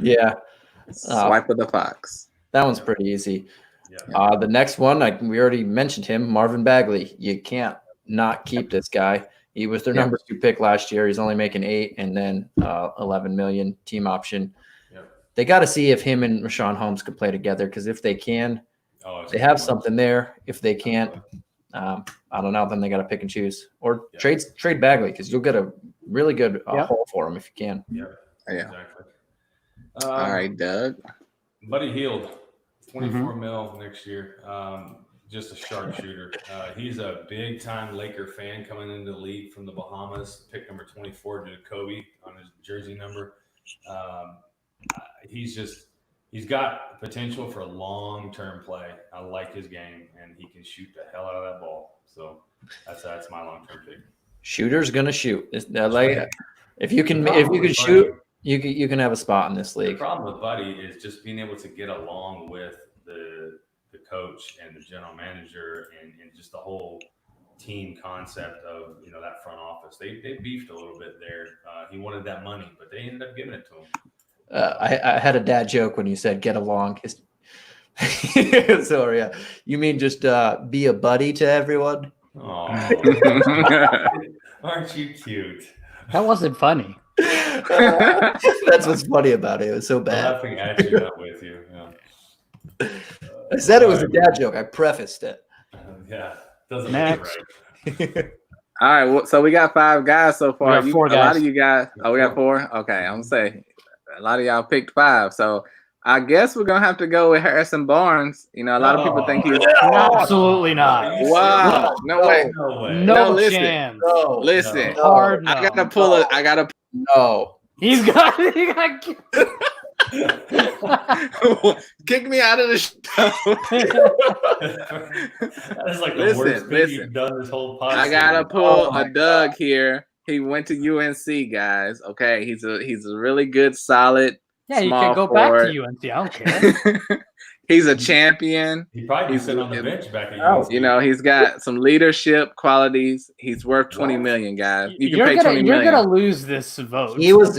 Yeah. Swipe of the Fox. That one's pretty easy. Yeah. The next one, we already mentioned him, Marvin Bagley. You can't not keep this guy. He was their number 2 pick last year. He's only making 8 and then 11 million team option. Yep. They got to see if him and Rashawn Holmes could play together because if they can, they have something there. If they can't, I don't know. Then they got to pick and choose or trade Bagley because you'll get a really good haul for him if you can. Yeah. Exactly. All right, Doug. Buddy Hield, 24 mil next year. Just a sharpshooter. He's a big-time Laker fan coming into the league from the Bahamas. Pick number 24 to Kobe on his jersey number. He's got potential for long-term play. I like his game, and he can shoot the hell out of that ball. So that's my long-term pick. Shooter's gonna shoot. If you can shoot, you can have a spot in this league. The problem with Buddy is just being able to get along with the coach and the general manager and just the whole team concept of that front office. They beefed a little bit there. He wanted that money, but they ended up giving it to him. I had a dad joke when you said get along. Sorry, you mean just be a buddy to everyone? Oh, aren't you cute? That wasn't funny. That's what's funny about it. It was so bad. I'm laughing at you, not with you. Yeah. I said it was a dad joke. I prefaced it. Doesn't make it right. All right, well, so we got 5 guys so far. We got 4 guys. A lot of you guys. Oh, we got 4. Okay, I'm gonna say a lot of y'all picked 5. So I guess we're gonna have to go with Harrison Barnes. A lot of people think he's absolutely not. Wow, no way, no chance. Listen, hard no. I gotta pull. No, he got. Kick me out of the show. That's like the worst thing you've done this whole podcast. I gotta pull a Doug here. He went to UNC, guys. Okay, he's a really good, solid. Yeah, you can go back to UNC. I don't care. He's a champion. He probably sit on the bench back at UNC. He's got some leadership qualities. He's worth $20 million, guys. You're gonna lose this vote. He was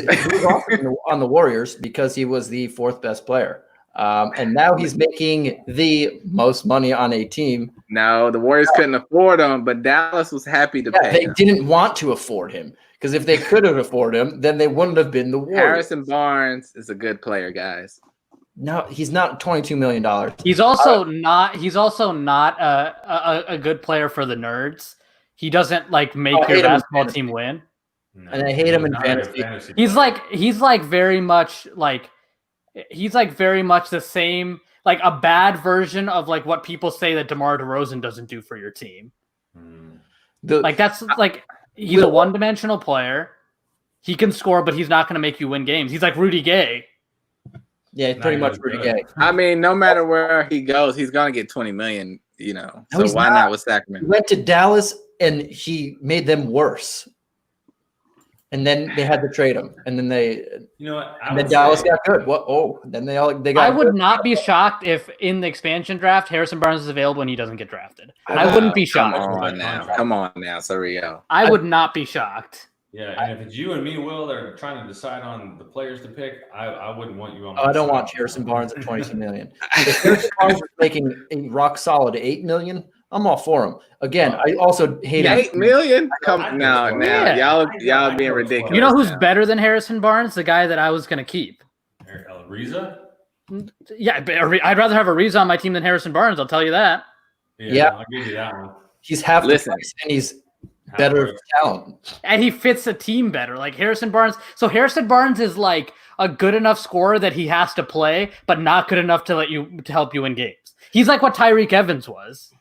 on the Warriors because he was the 4th best player, and now he's making the most money on a team. No, the Warriors couldn't afford him, but Dallas was happy to pay. They didn't want to afford him because if they could have afforded him, then they wouldn't have been the Warriors. Harrison Barnes is a good player, guys. No, he's not $22 million. He's also not. He's also not a good player for the nerds. He doesn't make your basketball team win. No, and I hate him in fantasy. He's very much the same, a bad version of what people say that DeMar DeRozan doesn't do for your team. He's a one-dimensional player. He can score, but he's not going to make you win games. He's like Rudy Gay. Yeah, he's pretty much Rudy Gay. I mean, no matter where he goes, he's going to get $20 million, So why not with Sacramento? He went to Dallas, and he made them worse. and then they had to trade him, and then then Dallas got good. What? Oh, then they got. I would not be shocked if in the expansion draft Harrison Barnes is available and he doesn't get drafted. I wouldn't be shocked. Come on now, Surreal. I would not be shocked. Yeah, and if it's you and me, Will, that are trying to decide on the players to pick, I wouldn't want you on. I don't want Harrison Barnes at $22 million. If Harrison Barnes is making a rock solid $8 million, I'm all for him. Again, I also hate $8 million. Come now, y'all being ridiculous. You know who's better than Harrison Barnes? The guy that I was going to keep. Ariza? Yeah, I'd rather have Ariza on my team than Harrison Barnes. I'll tell you that. Yeah. I'll give you that one. He's half the price, and he's better talent, and he fits the team better. Like Harrison Barnes. So Harrison Barnes is like a good enough scorer that he has to play, but not good enough to help you in games. He's like what Tyreek Evans was.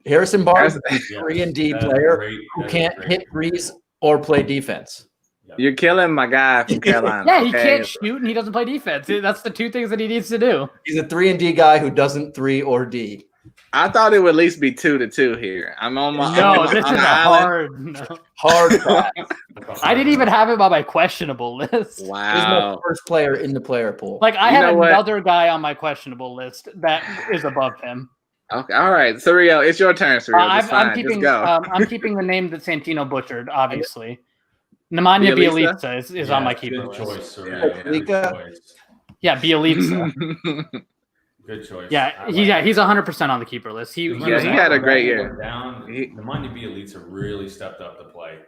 Harrison Barnes is a 3-and-D player who can't hit threes or play defense. You're killing my guy from Carolina. Yeah, he can't shoot and he doesn't play defense. That's the two things that he needs to do. He's a 3-and-D guy who doesn't 3 or D. I thought it would at least be 2-2 here. I'm on my this is a hard hard. I didn't even have him on my questionable list. Wow. He's my first player in the player pool. Like I had another guy on my questionable list that is above him. Okay, all right, Surreal, it's your turn, Surreal. I'm keeping the name that Santino butchered, obviously. Nemanja Bjelica is on my keeper list. Choice, yeah, Bjelica. Good choice. Yeah, he's 100% on the keeper list. He had a great year. Nemanja Bjelica really stepped up to play,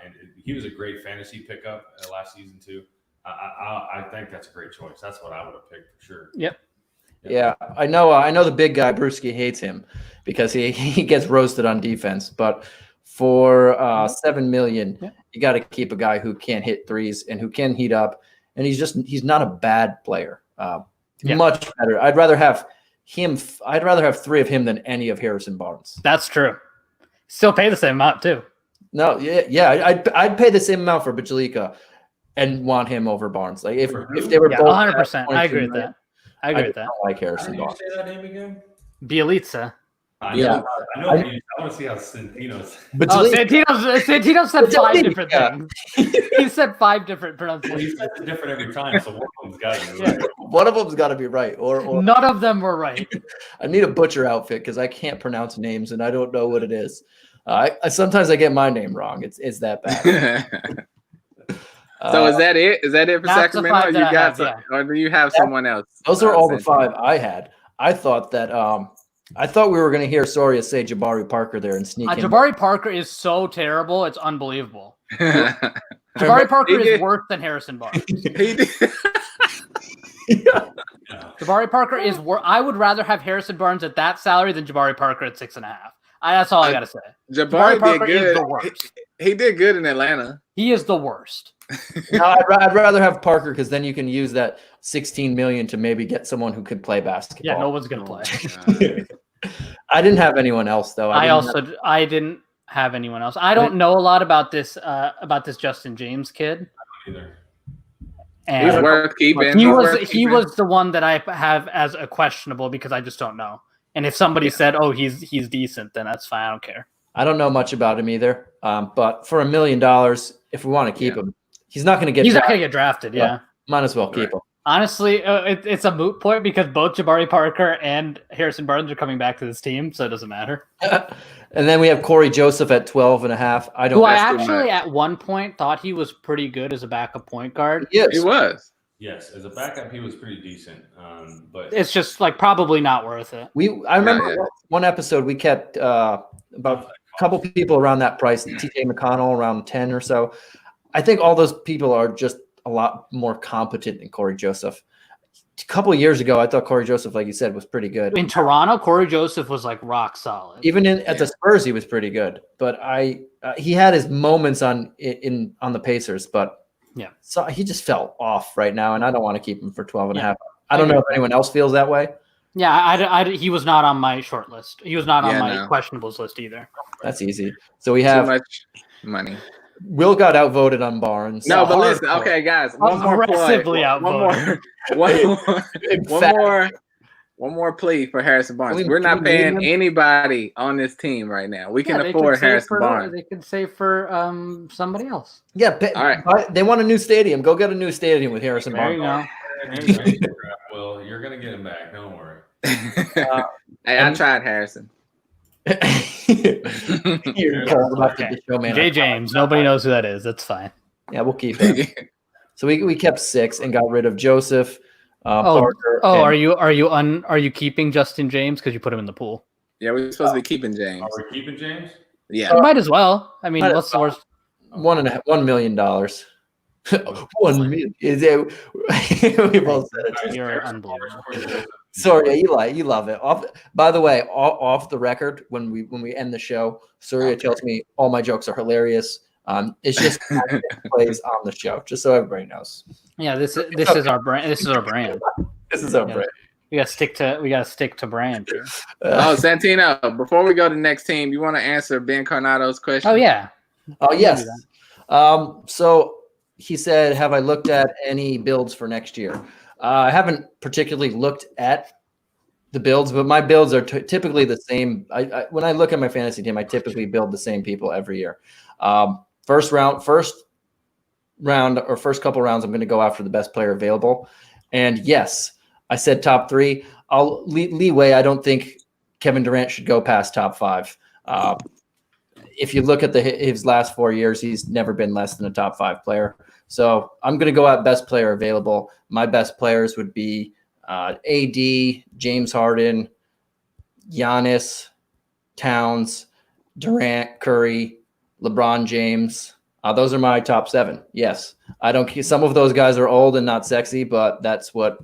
and he was a great fantasy pickup last season too. I think that's a great choice. That's what I would have picked for sure. Yep. Yeah, I know the big guy Brewski hates him because he gets roasted on defense. But for $7 million, you got to keep a guy who can't hit threes and who can heat up, and he's not a bad player. Much better. I'd rather have him. I'd rather have 3 of him than any of Harrison Barnes. That's true. Still pay the same amount too. No, I'd pay the same amount for Bjelica and want him over Barnes. Like if they were both 100%. I agree with that. I agree with that. I don't like Harrison Barnes. Say that name again? Bjelica. I know. I want to see how Santino's. Santino said 5 different things. He said 5 different pronunciations. He said it different every time, so one of them's got to be right. One of them's got to be right, or none of them were right. I need a butcher outfit because I can't pronounce names and I don't know what it is. Sometimes I get my name wrong. It's that bad. So is that it? Is that it for Sacramento? You got some, or do you have someone else? Those are all the 5 I had. I thought that we were going to hear Soria say Jabari Parker there and sneak in. Jabari Parker is so terrible, it's unbelievable. Jabari Parker is worse than Harrison Barnes. Jabari Parker is worse. I would rather have Harrison Barnes at that salary than Jabari Parker at 6.5. That's all I got to say. Jabari Parker did good. Is the worst. He did good in Atlanta. He is the worst. No, I'd rather have Parker because then you can use that $16 million to maybe get someone who could play basketball. Yeah, no one's gonna play. I didn't have anyone else though. I didn't have anyone else. I don't know a lot about this Justin James kid. Either. And he's worth keeping. He was the one that I have as a questionable because I just don't know. And if somebody said, "Oh, he's decent," then that's fine. I don't care. I don't know much about him either. But for $1 million, if we want to keep him, he's not going to get. He's not going to get drafted. Yeah, might as well keep him. Honestly, it's a moot point because both Jabari Parker and Harrison Barnes are coming back to this team, so it doesn't matter. And then we have Corey Joseph at 12.5. I actually at one point thought he was pretty good as a backup point guard. Yes, he was. Yes, as a backup, he was pretty decent. But it's just like probably not worth it. I remember one episode we kept about a couple people around that price. TJ McConnell around 10 or so. I think all those people are just a lot more competent than Corey Joseph. A couple of years ago, I thought Corey Joseph, like you said, was pretty good. In Toronto, Corey Joseph was like rock solid. Even at the Spurs, he was pretty good. But he had his moments on the Pacers, but so he just fell off right now, and I don't want to keep him for 12.5. I don't know if anyone else feels that way. Yeah, he was not on my short list. He was not on my questionables list either. That's easy. So we have too much money. Will got outvoted on Barnes. No, but listen, okay, guys, one more aggressively outvoted. One more One more plea for Harrison Barnes. Can we- We're not can we name paying him? anybody on this team right now. We can they afford could save Harrison for- Barnes. They could save for somebody else. Yeah, All right. they want a new stadium. Go get a new stadium with Harrison There you Barnes. go. Well, you're gonna get him back. Don't worry. Hey, I tried Harrison. You're cold enough to Okay. the show, man. Jay James. Nobody knows who that is. That's fine. Yeah, we'll keep him. So we kept 6 and got rid of Joseph. Oh, Parker, oh, and are you keeping Justin James because you put him in the pool? Yeah, we're supposed to be keeping James. Are we keeping James? Yeah. You might as well. I mean, what's the worst? $1 million. $1 million. Is it? We both said it. You're unbelievable. Sorry, you love it. By the way, off the record, when we end the show, Surya tells me all my jokes are hilarious. It's just plays on the show, just so everybody knows. Yeah, this is our brand. This is our brand. This is our Yeah. brand. We gotta stick to brand here. Santino, before we go to the next team, you want to answer Ben Carnado's question? Oh yeah. Oh yes. So he said, "Have I looked at any builds for next year?" I haven't particularly looked at the builds, but my builds are typically the same. When I look at my fantasy team, I typically build the same people every year. First round or first couple rounds, I'm going to go after the best player available. And yes, I said top 3. I'll leeway. I don't think Kevin Durant should go past top 5. If you look at his last 4 years, he's never been less than a top 5 player. So I'm going to go at best player available. My best players would be AD, James Harden, Giannis, Towns, Durant, Curry, LeBron James. Those are my top 7. Yes. I don't. Some of those guys are old and not sexy, but that's what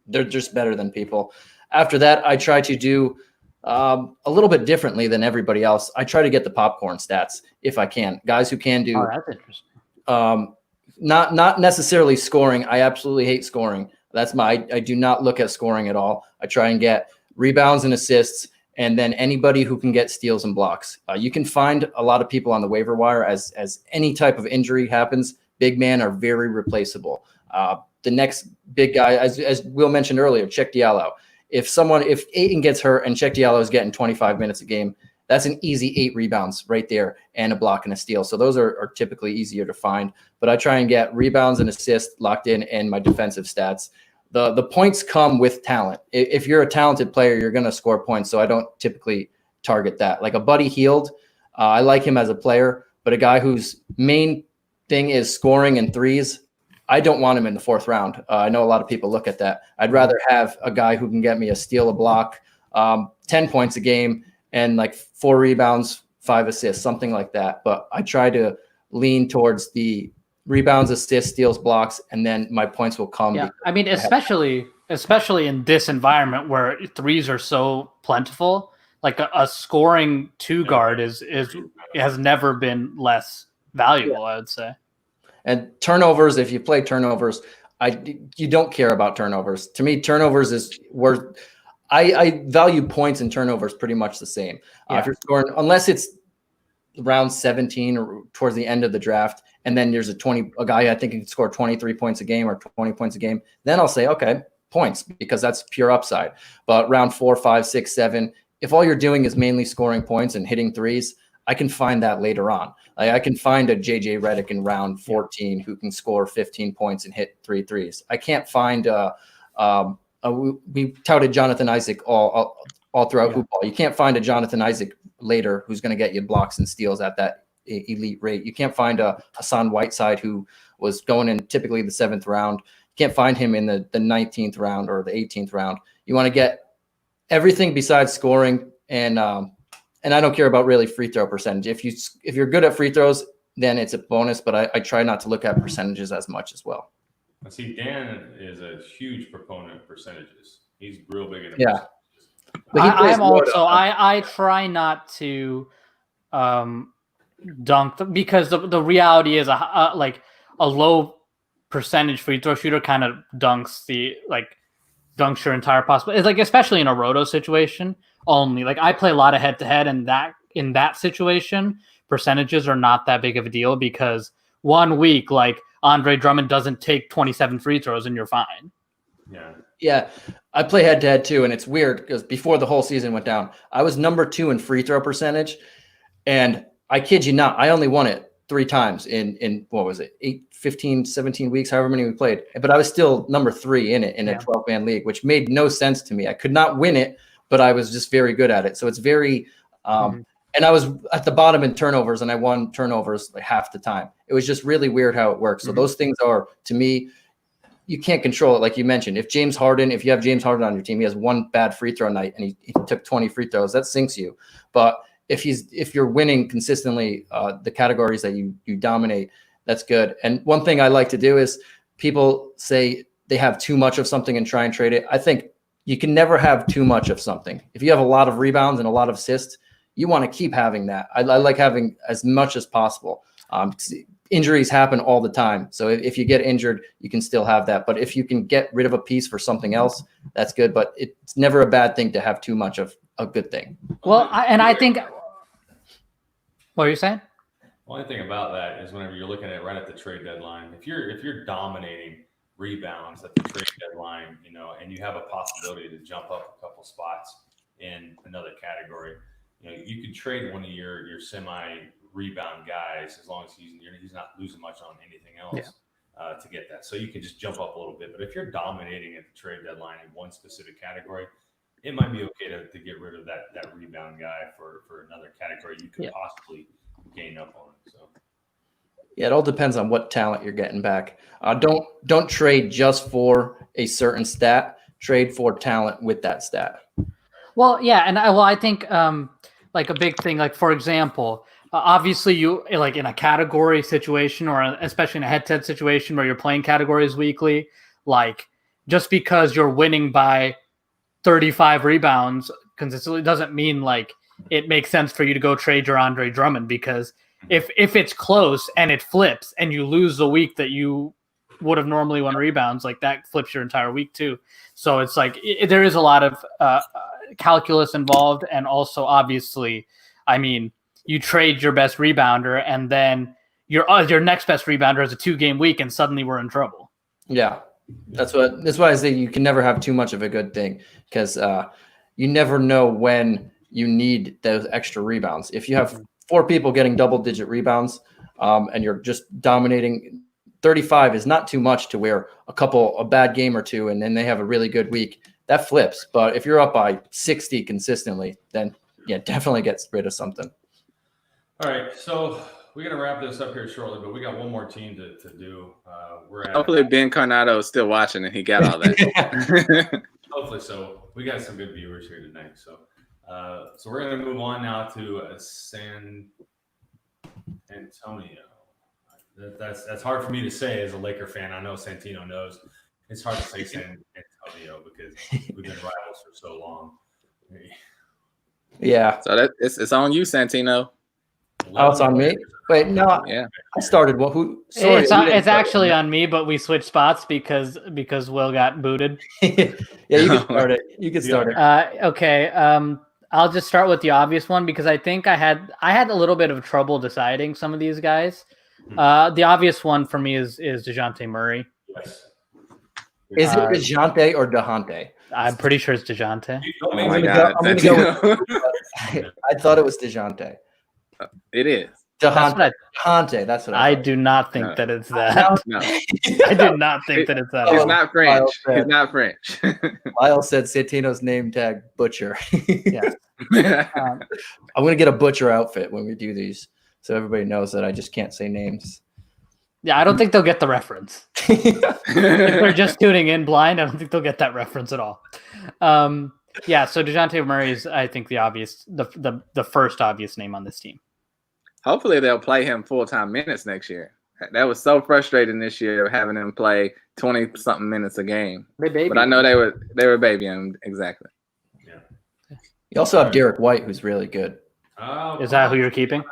they're just better than people. After that, I try to do a little bit differently than everybody else. I try to get the popcorn stats if I can. Guys who can do. Oh, that's interesting. Not necessarily scoring. I absolutely hate scoring. I do not look at scoring at all. I try and get rebounds and assists, and then anybody who can get steals and blocks. You can find a lot of people on the waiver wire as any type of injury happens. Big men are very replaceable. The next big guy, as Will mentioned earlier, Check Diallo. If Ayton gets hurt and Check Diallo is getting 25 minutes a game, that's an easy 8 rebounds right there and a block and a steal. So those are typically easier to find. But I try and get rebounds and assists locked in and my defensive stats. The points come with talent. If you're a talented player, you're going to score points. So I don't typically target that. Like a Buddy Hield, I like him as a player, but a guy whose main thing is scoring and threes, I don't want him in the 4th round. I know a lot of people look at that. I'd rather have a guy who can get me a steal, a block, 10 points a game, and like 4 rebounds, 5 assists, something like that. But I try to lean towards the rebounds, assists, steals, blocks, and then my points will come. Yeah, I mean, especially in this environment where threes are so plentiful, like a scoring 2 guard has never been less valuable. I would say. And turnovers, if you play turnovers, you don't care about turnovers. To me, turnovers is where I value points and turnovers pretty much the same. If you're scoring, unless it's round 17 or towards the end of the draft, and then there's a guy I think can score 23 points a game or 20 points a game, then I'll say, okay, points, because that's pure upside. But round 4, 5, 6, 7, if all you're doing is mainly scoring points and hitting threes, I can find that later on. I can find a JJ Redick in round 14 who can score 15 points and hit 3 threes. I can't find we touted Jonathan Isaac all throughout hoop ball. You can't find a Jonathan Isaac later who's going to get you blocks and steals at that elite rate. You can't find a Hassan Whiteside who was going in typically the 7th round. You can't find him in the 19th round or the 18th round. You want to get everything besides scoring, and I don't care about really free throw percentage. If you're good at free throws, then it's a bonus, but I try not to look at percentages as much as well. I see Dan is a huge proponent of percentages. He's real big into Yeah. percentages. I try not to dunk because the reality is a low percentage free throw shooter kind of dunks your entire possibility. It's like, especially in a roto situation only. Like, I play a lot of head to head, and in that situation, percentages are not that big of a deal because 1 week, like, Andre Drummond doesn't take 27 free throws and you're fine. Yeah, I play head-to-head too, and it's weird because before the whole season went down, I was number 2 in free throw percentage, and I kid you not, I only won it 3 times in what was it, 8, 15, 17 weeks, however many we played. But I was still number 3 in it in a 12-man league, which made no sense to me. I could not win it, but I was just very good at it. So it's very and I was at the bottom in turnovers, and I won turnovers like half the time. It was just really weird how it works. So those things are, to me, you can't control it. Like you mentioned, if you have James Harden on your team, he has one bad free throw night and he took 20 free throws, that sinks you. But if you're winning consistently, the categories that you dominate, that's good. And one thing I like to do is people say they have too much of something and try and trade it. I think you can never have too much of something. If you have a lot of rebounds and a lot of assists, you want to keep having that. I like having as much as possible. Injuries happen all the time. So if you get injured, you can still have that. But if you can get rid of a piece for something else, that's good. But it's never a bad thing to have too much of a good thing. Well, I think, what are you saying? The only thing about that is whenever you're looking at it right at the trade deadline, if you're dominating rebounds at the trade deadline, and you have a possibility to jump up a couple spots in another category, you could trade one of your semi rebound guys as long as he's not losing much on anything else to get that. So you can just jump up a little bit. But if you're dominating at the trade deadline in one specific category, it might be okay to get rid of that rebound guy for another category you could possibly gain up on. So yeah, it all depends on what talent you're getting back. Don't trade just for a certain stat. Trade for talent with that stat. Well, yeah, and I think like a big thing, like for example, obviously you like in a category situation or especially in a head-to-head situation where you're playing categories weekly, like just because you're winning by 35 rebounds consistently doesn't mean like it makes sense for you to go trade your Andre Drummond, because if it's close and it flips and you lose the week that you would have normally won rebounds, like that flips your entire week too. So it's like there is a lot of calculus involved, and also obviously, I mean, you trade your best rebounder and then your next best rebounder has a 2-game week and suddenly we're in trouble. Yeah, that's why I say you can never have too much of a good thing, because you never know when you need those extra rebounds. If you have 4 people getting double-digit rebounds and you're just dominating, 35 is not too much to where a bad game or two and then they have a really good week. That flips. But if you're up by 60 consistently, then yeah, definitely get rid of something. All right, so we're going to wrap this up here shortly, but we got one more team to do. Hopefully Ben Carnado is still watching and he got all that. Hopefully so. We got some good viewers here tonight. So we're going to move on now to San Antonio. That's hard for me to say as a Laker fan. I know Santino knows. It's hard to say San Antonio because we've been rivals for so long. Yeah. So it's on you, Santino. Oh, it's on me? Wait, no. Yeah. I started. Well, who? Sorry, it's actually on me, but we switched spots because Will got booted. Yeah, you can start it. You can start it. Okay. I'll just start with the obvious one because I think I had a little bit of trouble deciding some of these guys. The obvious one for me is DeJounte Murray. Yes. Is it DeJounte or DeHonte? I'm pretty sure it's DeJounte. Oh my God. I thought it was DeJounte. It is. DeHonte. That's what I do not think that it's that. No. I do not think that it's that. He's not French. He's not French. Lyle said Santino's name tag Butcher. Yeah. I'm gonna get a Butcher outfit when we do these, so everybody knows that I just can't say names. Yeah, I don't think they'll get the reference. If they're just tuning in blind, I don't think they'll get that reference at all. Yeah, so DeJounte Murray is, I think, the first obvious name on this team. Hopefully they'll play him full-time minutes next year. That was so frustrating this year having him play 20-something minutes a game. But I know they were babying him, exactly. Yeah. You also have Derek White, who's really good. Is that who you're keeping?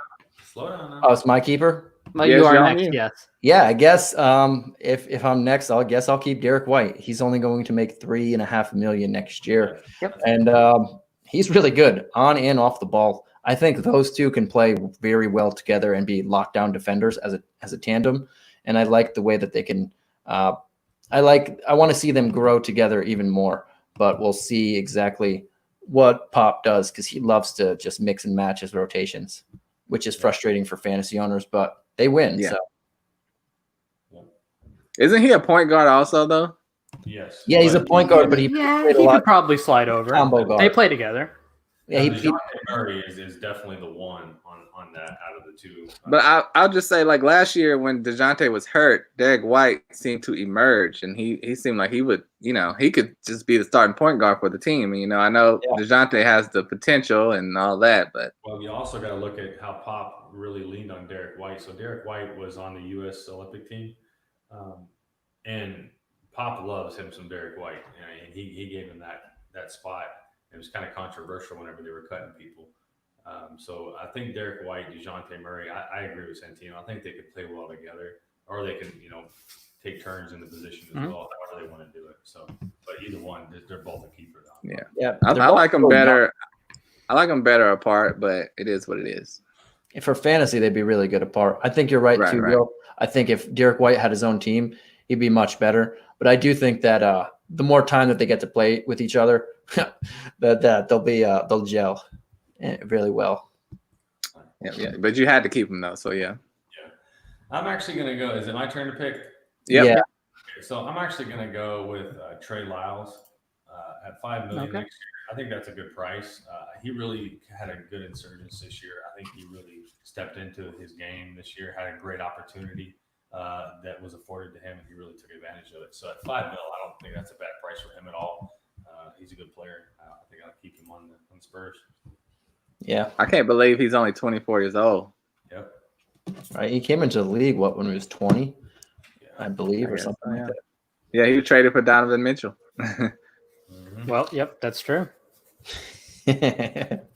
Slow down now. Oh, it's my keeper? Well, you are next, yes. Yeah, I guess if I'm next, I'll keep Derek White. He's only going to make $3.5 million next year. Yep. And he's really good on and off the ball. I think those two can play very well together and be lockdown defenders as a tandem. And I like the way that they can I want to see them grow together even more, but we'll see exactly what Pop does because he loves to just mix and match his rotations, which is frustrating for fantasy owners, but they win. Yeah. So. Isn't he a point guard also though? Yes. Yeah, he's a point guard, but he could probably slide over. Combo guard. They play together. Yeah, DeJounte Murray is definitely the one on that out of the two. But I'll just say, like last year when DeJounte was hurt, Derek White seemed to emerge, and he seemed like he would, he could just be the starting point guard for the team. And, I know DeJounte has the potential and all that, but you also got to look at how Pop really leaned on Derek White. So Derek White was on the U.S. Olympic team, and Pop loves him some Derek White, and he gave him that spot. It was kind of controversial whenever they were cutting people. So I think Derek White, DeJounte Murray, I agree with Santino. I think they could play well together, or they can, take turns in the position as well, however they want to do it. So, but either one, they're both a keeper. Yeah. I like them better. I like them better apart, but it is what it is. For fantasy, they'd be really good apart. I think you're right too, Will. I think if Derek White had his own team, he'd be much better. But I do think that the more time that they get to play with each other, that they'll gel really well. Yeah. But you had to keep them though, so yeah. I'm actually gonna go. Is it my turn to pick? Yep. Yeah. Okay, so I'm actually gonna go with Trey Lyles at $5 million next year. I think that's a good price. He really had a good insurgence this year. I think he really stepped into his game this year. Had a great opportunity that was afforded to him, and he really took advantage of it. So at $5 million, I don't think that's a bad price for him at all. He's a good player. I think I'll keep him on Spurs. Yeah. I can't believe he's only 24 years old. Yep. Right. He came into the league, when he was 20, I believe, or something like that. Yeah, he was traded for Donovan Mitchell. Well, yep, that's true. Yep.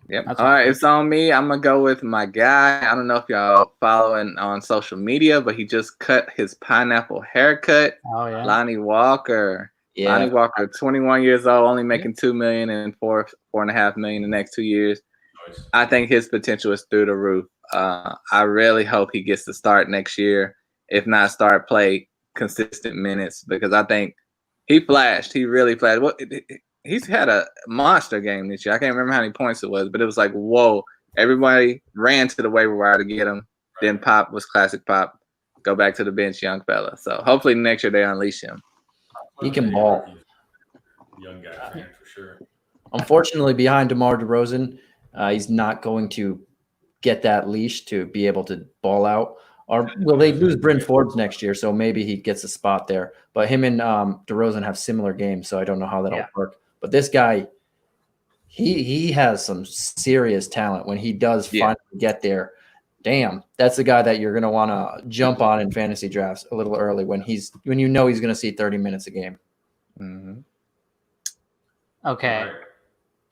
All right, it's on me. I'm going to go with my guy. I don't know if y'all following on social media, but he just cut his pineapple haircut. Oh, yeah. Lonnie Walker. Yeah. Lonnie Walker, 21 years old, only making $2 million and $4.5 million in the next 2 years. Nice. I think his potential is through the roof. I really hope he gets to start next year. If not, start play consistent minutes because I think he flashed. He really flashed. He's had a monster game this year. I can't remember how many points it was, but it was like, whoa. Everybody ran to the waiver wire to get him. Then Pop was classic Pop. Go back to the bench, young fella. So hopefully next year they unleash him. He can ball. Young guy, man, for sure. Unfortunately, behind DeMar DeRozan, he's not going to get that leash to be able to ball out. Or will they lose Bryn Forbes next year? So maybe he gets a spot there. But him and DeRozan have similar games, so I don't know how that'll work. But this guy, he has some serious talent when he does finally get there. Damn, that's the guy that you're going to want to jump on in fantasy drafts a little early when you know he's going to see 30 minutes a game. Mm-hmm. Okay,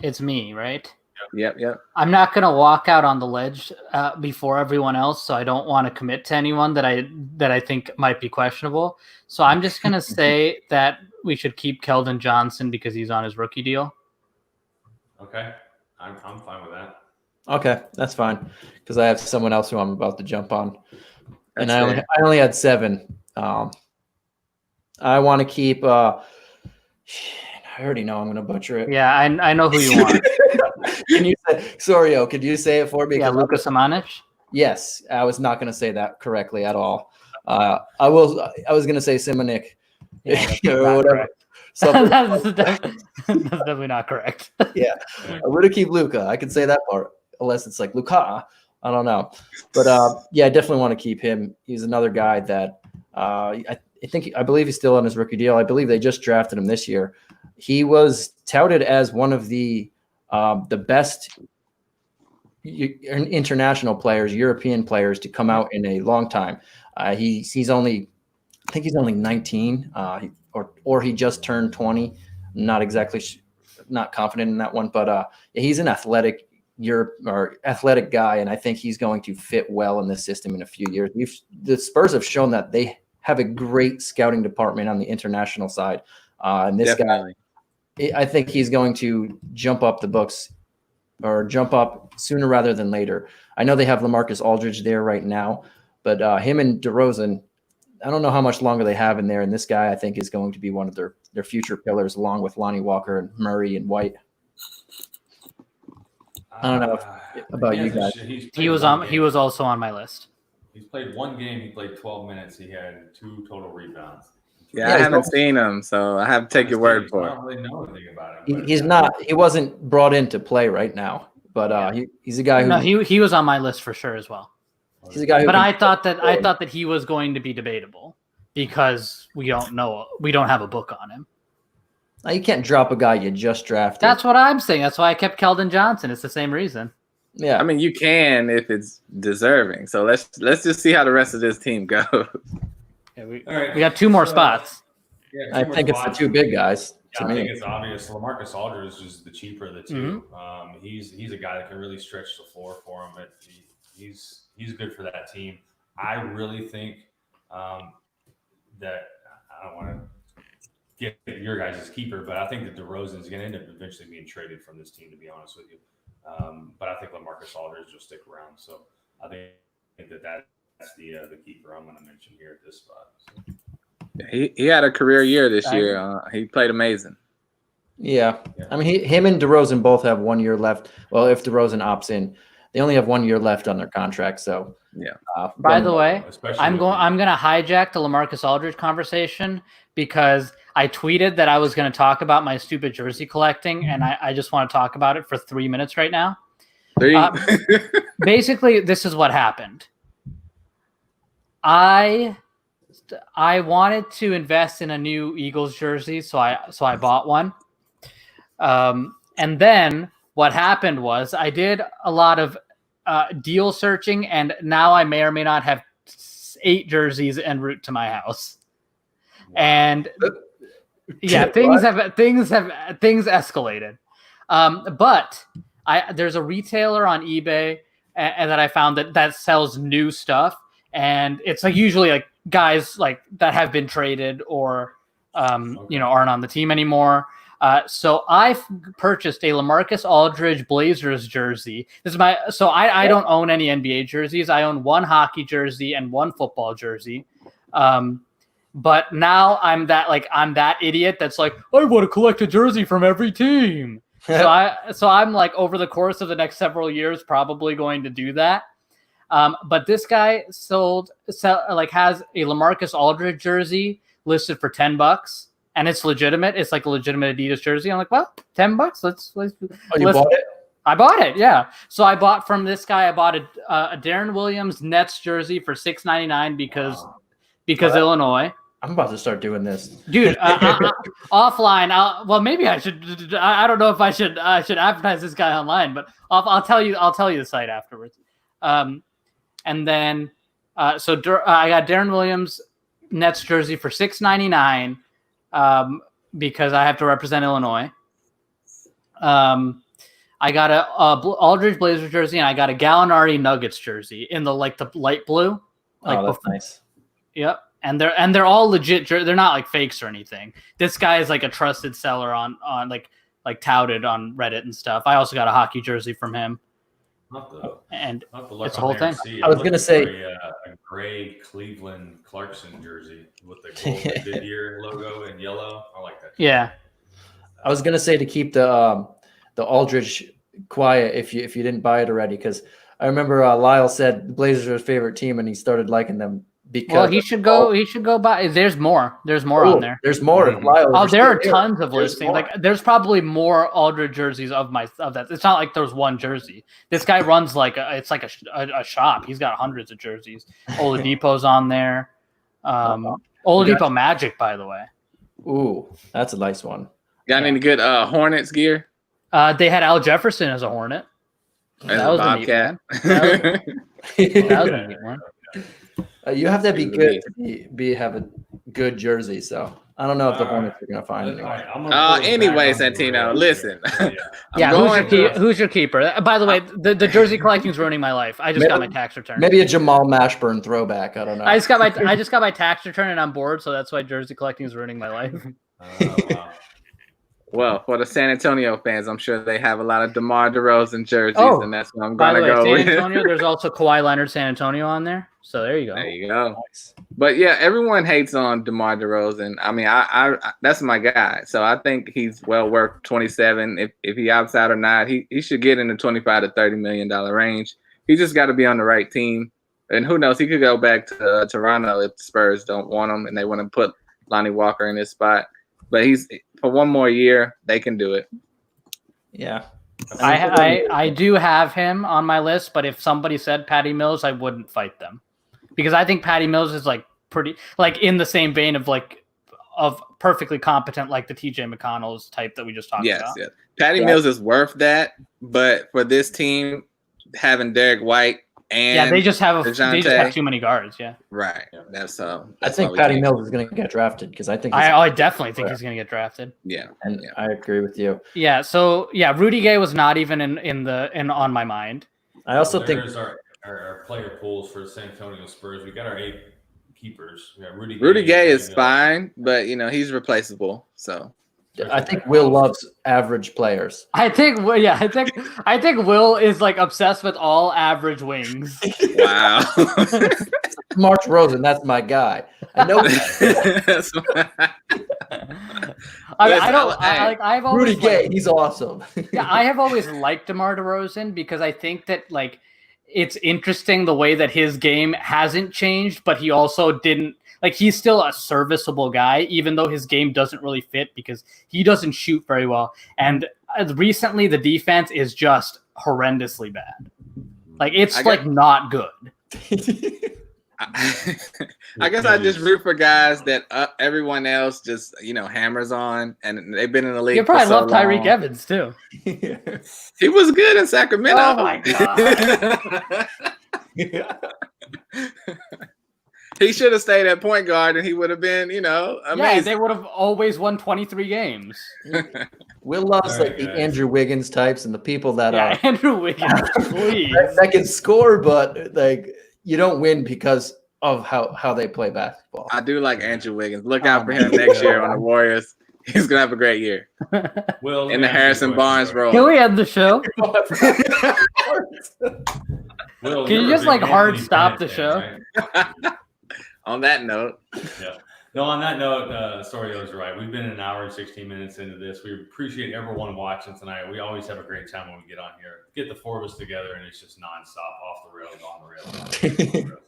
it's me, right? Yep. I'm not going to walk out on the ledge before everyone else, so I don't want to commit to anyone that I think might be questionable. So I'm just going to say that we should keep Keldon Johnson because he's on his rookie deal. Okay, I'm fine with that. Okay, that's fine because I have someone else who I'm about to jump on, and I only had 7. I want to keep. I already know I'm going to butcher it. Yeah, I know who you want. Can you say Sorio? Could you say it for me? Yeah, Luka Samanic. Yes, I was not going to say that correctly at all. I was going to say Simonik. Or whatever. That's definitely not correct. Yeah, I'm going to keep Luka. I can say that part, unless it's like Luka. I don't know, but I definitely want to keep him. He's another guy that I believe he's still on his rookie deal. I believe they just drafted him this year. He was touted as one of the best international players, European players to come out in a long time. He's only 19, or he just turned 20. Not exactly, not confident in that one, but he's an athletic guy, and I think he's going to fit well in this system in a few years. The Spurs have shown that they have a great scouting department on the international side, and this guy, I think he's going to jump up the books or jump up sooner rather than later. I know they have LaMarcus Aldridge there right now, but him and DeRozan, I don't know how much longer they have in there, and this guy I think is going to be one of their future pillars, along with Lonnie Walker and Murray and White. I don't know about you guys. He was also on my list. He's played one game. He played 12 minutes. He had 2 total rebounds. Yeah, I haven't seen him, so I have to take your word for it. I don't really know anything about him. He's not. He wasn't brought in to play right now, but he's a guy who. No, he was on my list for sure as well. He's a guy who. But I thought that he was going to be debatable because we don't have a book on him. You can't drop a guy you just drafted. That's what I'm saying. That's why I kept Keldon Johnson. It's the same reason. Yeah, I mean, you can if it's deserving. So let's just see how the rest of this team goes. Yeah, we got 2 more spots. Yeah, I think it's the 2 big guys. Yeah, I think it's obvious. LaMarcus Aldridge is the cheaper of the 2. Mm-hmm. He's a guy that can really stretch the floor for him. But he's good for that team. I really think that I don't want to get your guys' keeper, but I think that DeRozan's going to end up eventually being traded from this team, to be honest with you. But I think LaMarcus Aldridge will stick around. So I think that's the keeper I'm going to mention here at this spot. So. He had a career year this year. He played amazing. Yeah. I mean, him and DeRozan both have 1 year left. Well, if DeRozan opts in, they only have 1 year left on their contract. So yeah. By the way, I'm going to hijack the LaMarcus Aldridge conversation because I tweeted that I was going to talk about my stupid jersey collecting, and I just want to talk about it for 3 minutes right now. Basically, this is what happened. I wanted to invest in a new Eagles jersey, so I bought one. And then what happened was I did a lot of deal searching, and now I may or may not have 8 jerseys en route to my house. Wow. And yeah, things escalated. But there's a retailer on eBay and that I found that sells new stuff, and it's like usually like guys like that have been traded or aren't on the team anymore. So I purchased a LaMarcus Aldridge Blazers jersey. I don't own any NBA jerseys. I own 1 hockey jersey and 1 football jersey. But now I'm that idiot that's like, I want to collect a jersey from every team. So I'm like, over the course of the next several years, probably going to do that. But this guy has a LaMarcus Aldridge jersey listed for $10, and it's legitimate. It's like a legitimate Adidas jersey. I'm like, well, $10. Let's. You bought it? I bought it, yeah. So I bought from this guy. I bought a Darren Williams Nets jersey for $6.99 because Illinois. I'm about to start doing this, dude. Offline. Maybe I should. I don't know if I should advertise this guy online, but I'll tell you the site afterwards. And then I got Darren Williams Nets jersey for $6.99 because I have to represent Illinois. I got a Aldridge Blazers jersey, and I got a Gallinari Nuggets jersey in the light blue. That's nice. Yep. And they're all legit. They're not like fakes or anything. This guy is like a trusted seller on like touted on Reddit and stuff. I also got a hockey jersey from him. And it's the whole thing. I was gonna say a gray Cleveland Clarkson jersey with the gold Goodyear logo in yellow. I like that. Yeah. I was gonna say to keep the Aldridge quiet if you didn't buy it already, because I remember Lyle said the Blazers are his favorite team and he started liking them. He should go buy. There's more on there. There's more. Mm-hmm. There are tons of listings. Like there's probably more Aldridge jerseys of that. It's not like there's one jersey. This guy runs it's like a shop. He's got hundreds of jerseys. Oladipo's on there. Oladipo Magic, by the way. Ooh, that's a nice one. Got any good Hornets gear? They had Al Jefferson as a Hornet. That was Bobcat. That was a neat one. You have to be good to have a good jersey. So I don't know if the Hornets are going to find anyone. Anyway, Santino, listen. Who's your keeper? By the way, the jersey collecting is ruining my life. I just got my tax return. Maybe a Jamal Mashburn throwback. I don't know. I just got my tax return and I'm bored, so that's why jersey collecting is ruining my life. Wow. Well, for the San Antonio fans, I'm sure they have a lot of DeMar DeRozan jerseys, and that's what I'm going to go with. San Antonio, there's also Kawhi Leonard San Antonio on there. So there you go. There you go. But yeah, everyone hates on DeMar DeRozan. I mean, I that's my guy. So I think he's well worth 27. If he opts out or not, he should get in the 25 to $30 million range. He just got to be on the right team. And who knows? He could go back to Toronto if the Spurs don't want him and they want to put Lonnie Walker in his spot. But he's for one more year, they can do it. Yeah. I do have him on my list, but if somebody said Patty Mills, I wouldn't fight them. Because I think Patty Mills is like pretty like in the same vein of perfectly competent, like the TJ McConnell's type that we just talked about. Yes. Patty Mills is worth that, but for this team, having Derek White and they just have too many guards. Yeah, right. That's I think Patty Mills is going to get drafted because I think I definitely think he's going to get drafted. Yeah, and I agree with you. Yeah. So yeah, Rudy Gay was not even in on my mind. I also think our player pools for San Antonio Spurs. We got our 8 keepers. We got Rudy Gay is fine, but he's replaceable. So I think Will loves average players. I think Will is like obsessed with all average wings. Wow. Mark Rosen, that's my guy. I know. I've always Rudy Gay, he's awesome. Yeah, I have always liked DeMar DeRozan because I think that it's interesting the way that his game hasn't changed, but he also didn't he's still a serviceable guy, even though his game doesn't really fit because he doesn't shoot very well. And recently the defense is just horrendously bad. It's not good. I guess I just root for guys that everyone else just hammers on, and they've been in the league. You probably love Tyreek Evans too. He was good in Sacramento. Oh my god! He should have stayed at point guard, and he would have been, amazing. Yeah, they would have always won 23 games. Will loves the Andrew Wiggins types and the people that are Andrew Wiggins, please. that can score, but you don't win because of how they play basketball. I do like Andrew Wiggins. Look out for him next year on the Warriors. He's gonna have a great year. In the Harrison Barnes role. Can we end the show? Can you just hard stop the show? Right? On that note. Yeah. No, on that note, Sorio's right. We've been an hour and 16 minutes into this. We appreciate everyone watching tonight. We always have a great time when we get on here. Get the 4 of us together, and it's just nonstop, off the rails, on the rails, on the rails.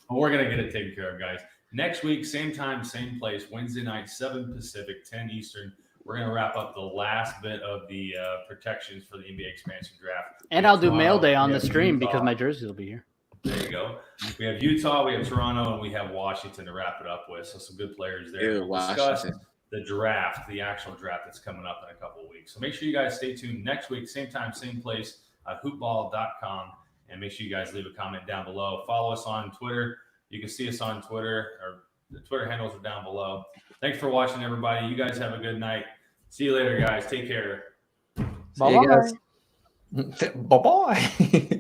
But we're going to get it taken care of, guys. Next week, same time, same place, Wednesday night, 7 Pacific, 10 Eastern. We're going to wrap up the last bit of the protections for the NBA expansion draft. And I'll do mail day on the stream because my jersey will be here. There you go. We have Utah, we have Toronto, and we have Washington to wrap it up with. So some good players there. We'll discuss the draft, the actual draft that's coming up in a couple of weeks. So make sure you guys stay tuned next week, same time, same place, hoopball.com. And make sure you guys leave a comment down below. Follow us on Twitter. You can see us on Twitter. Or the Twitter handles are down below. Thanks for watching, everybody. You guys have a good night. See you later, guys. Take care. Bye-bye. Bye-bye.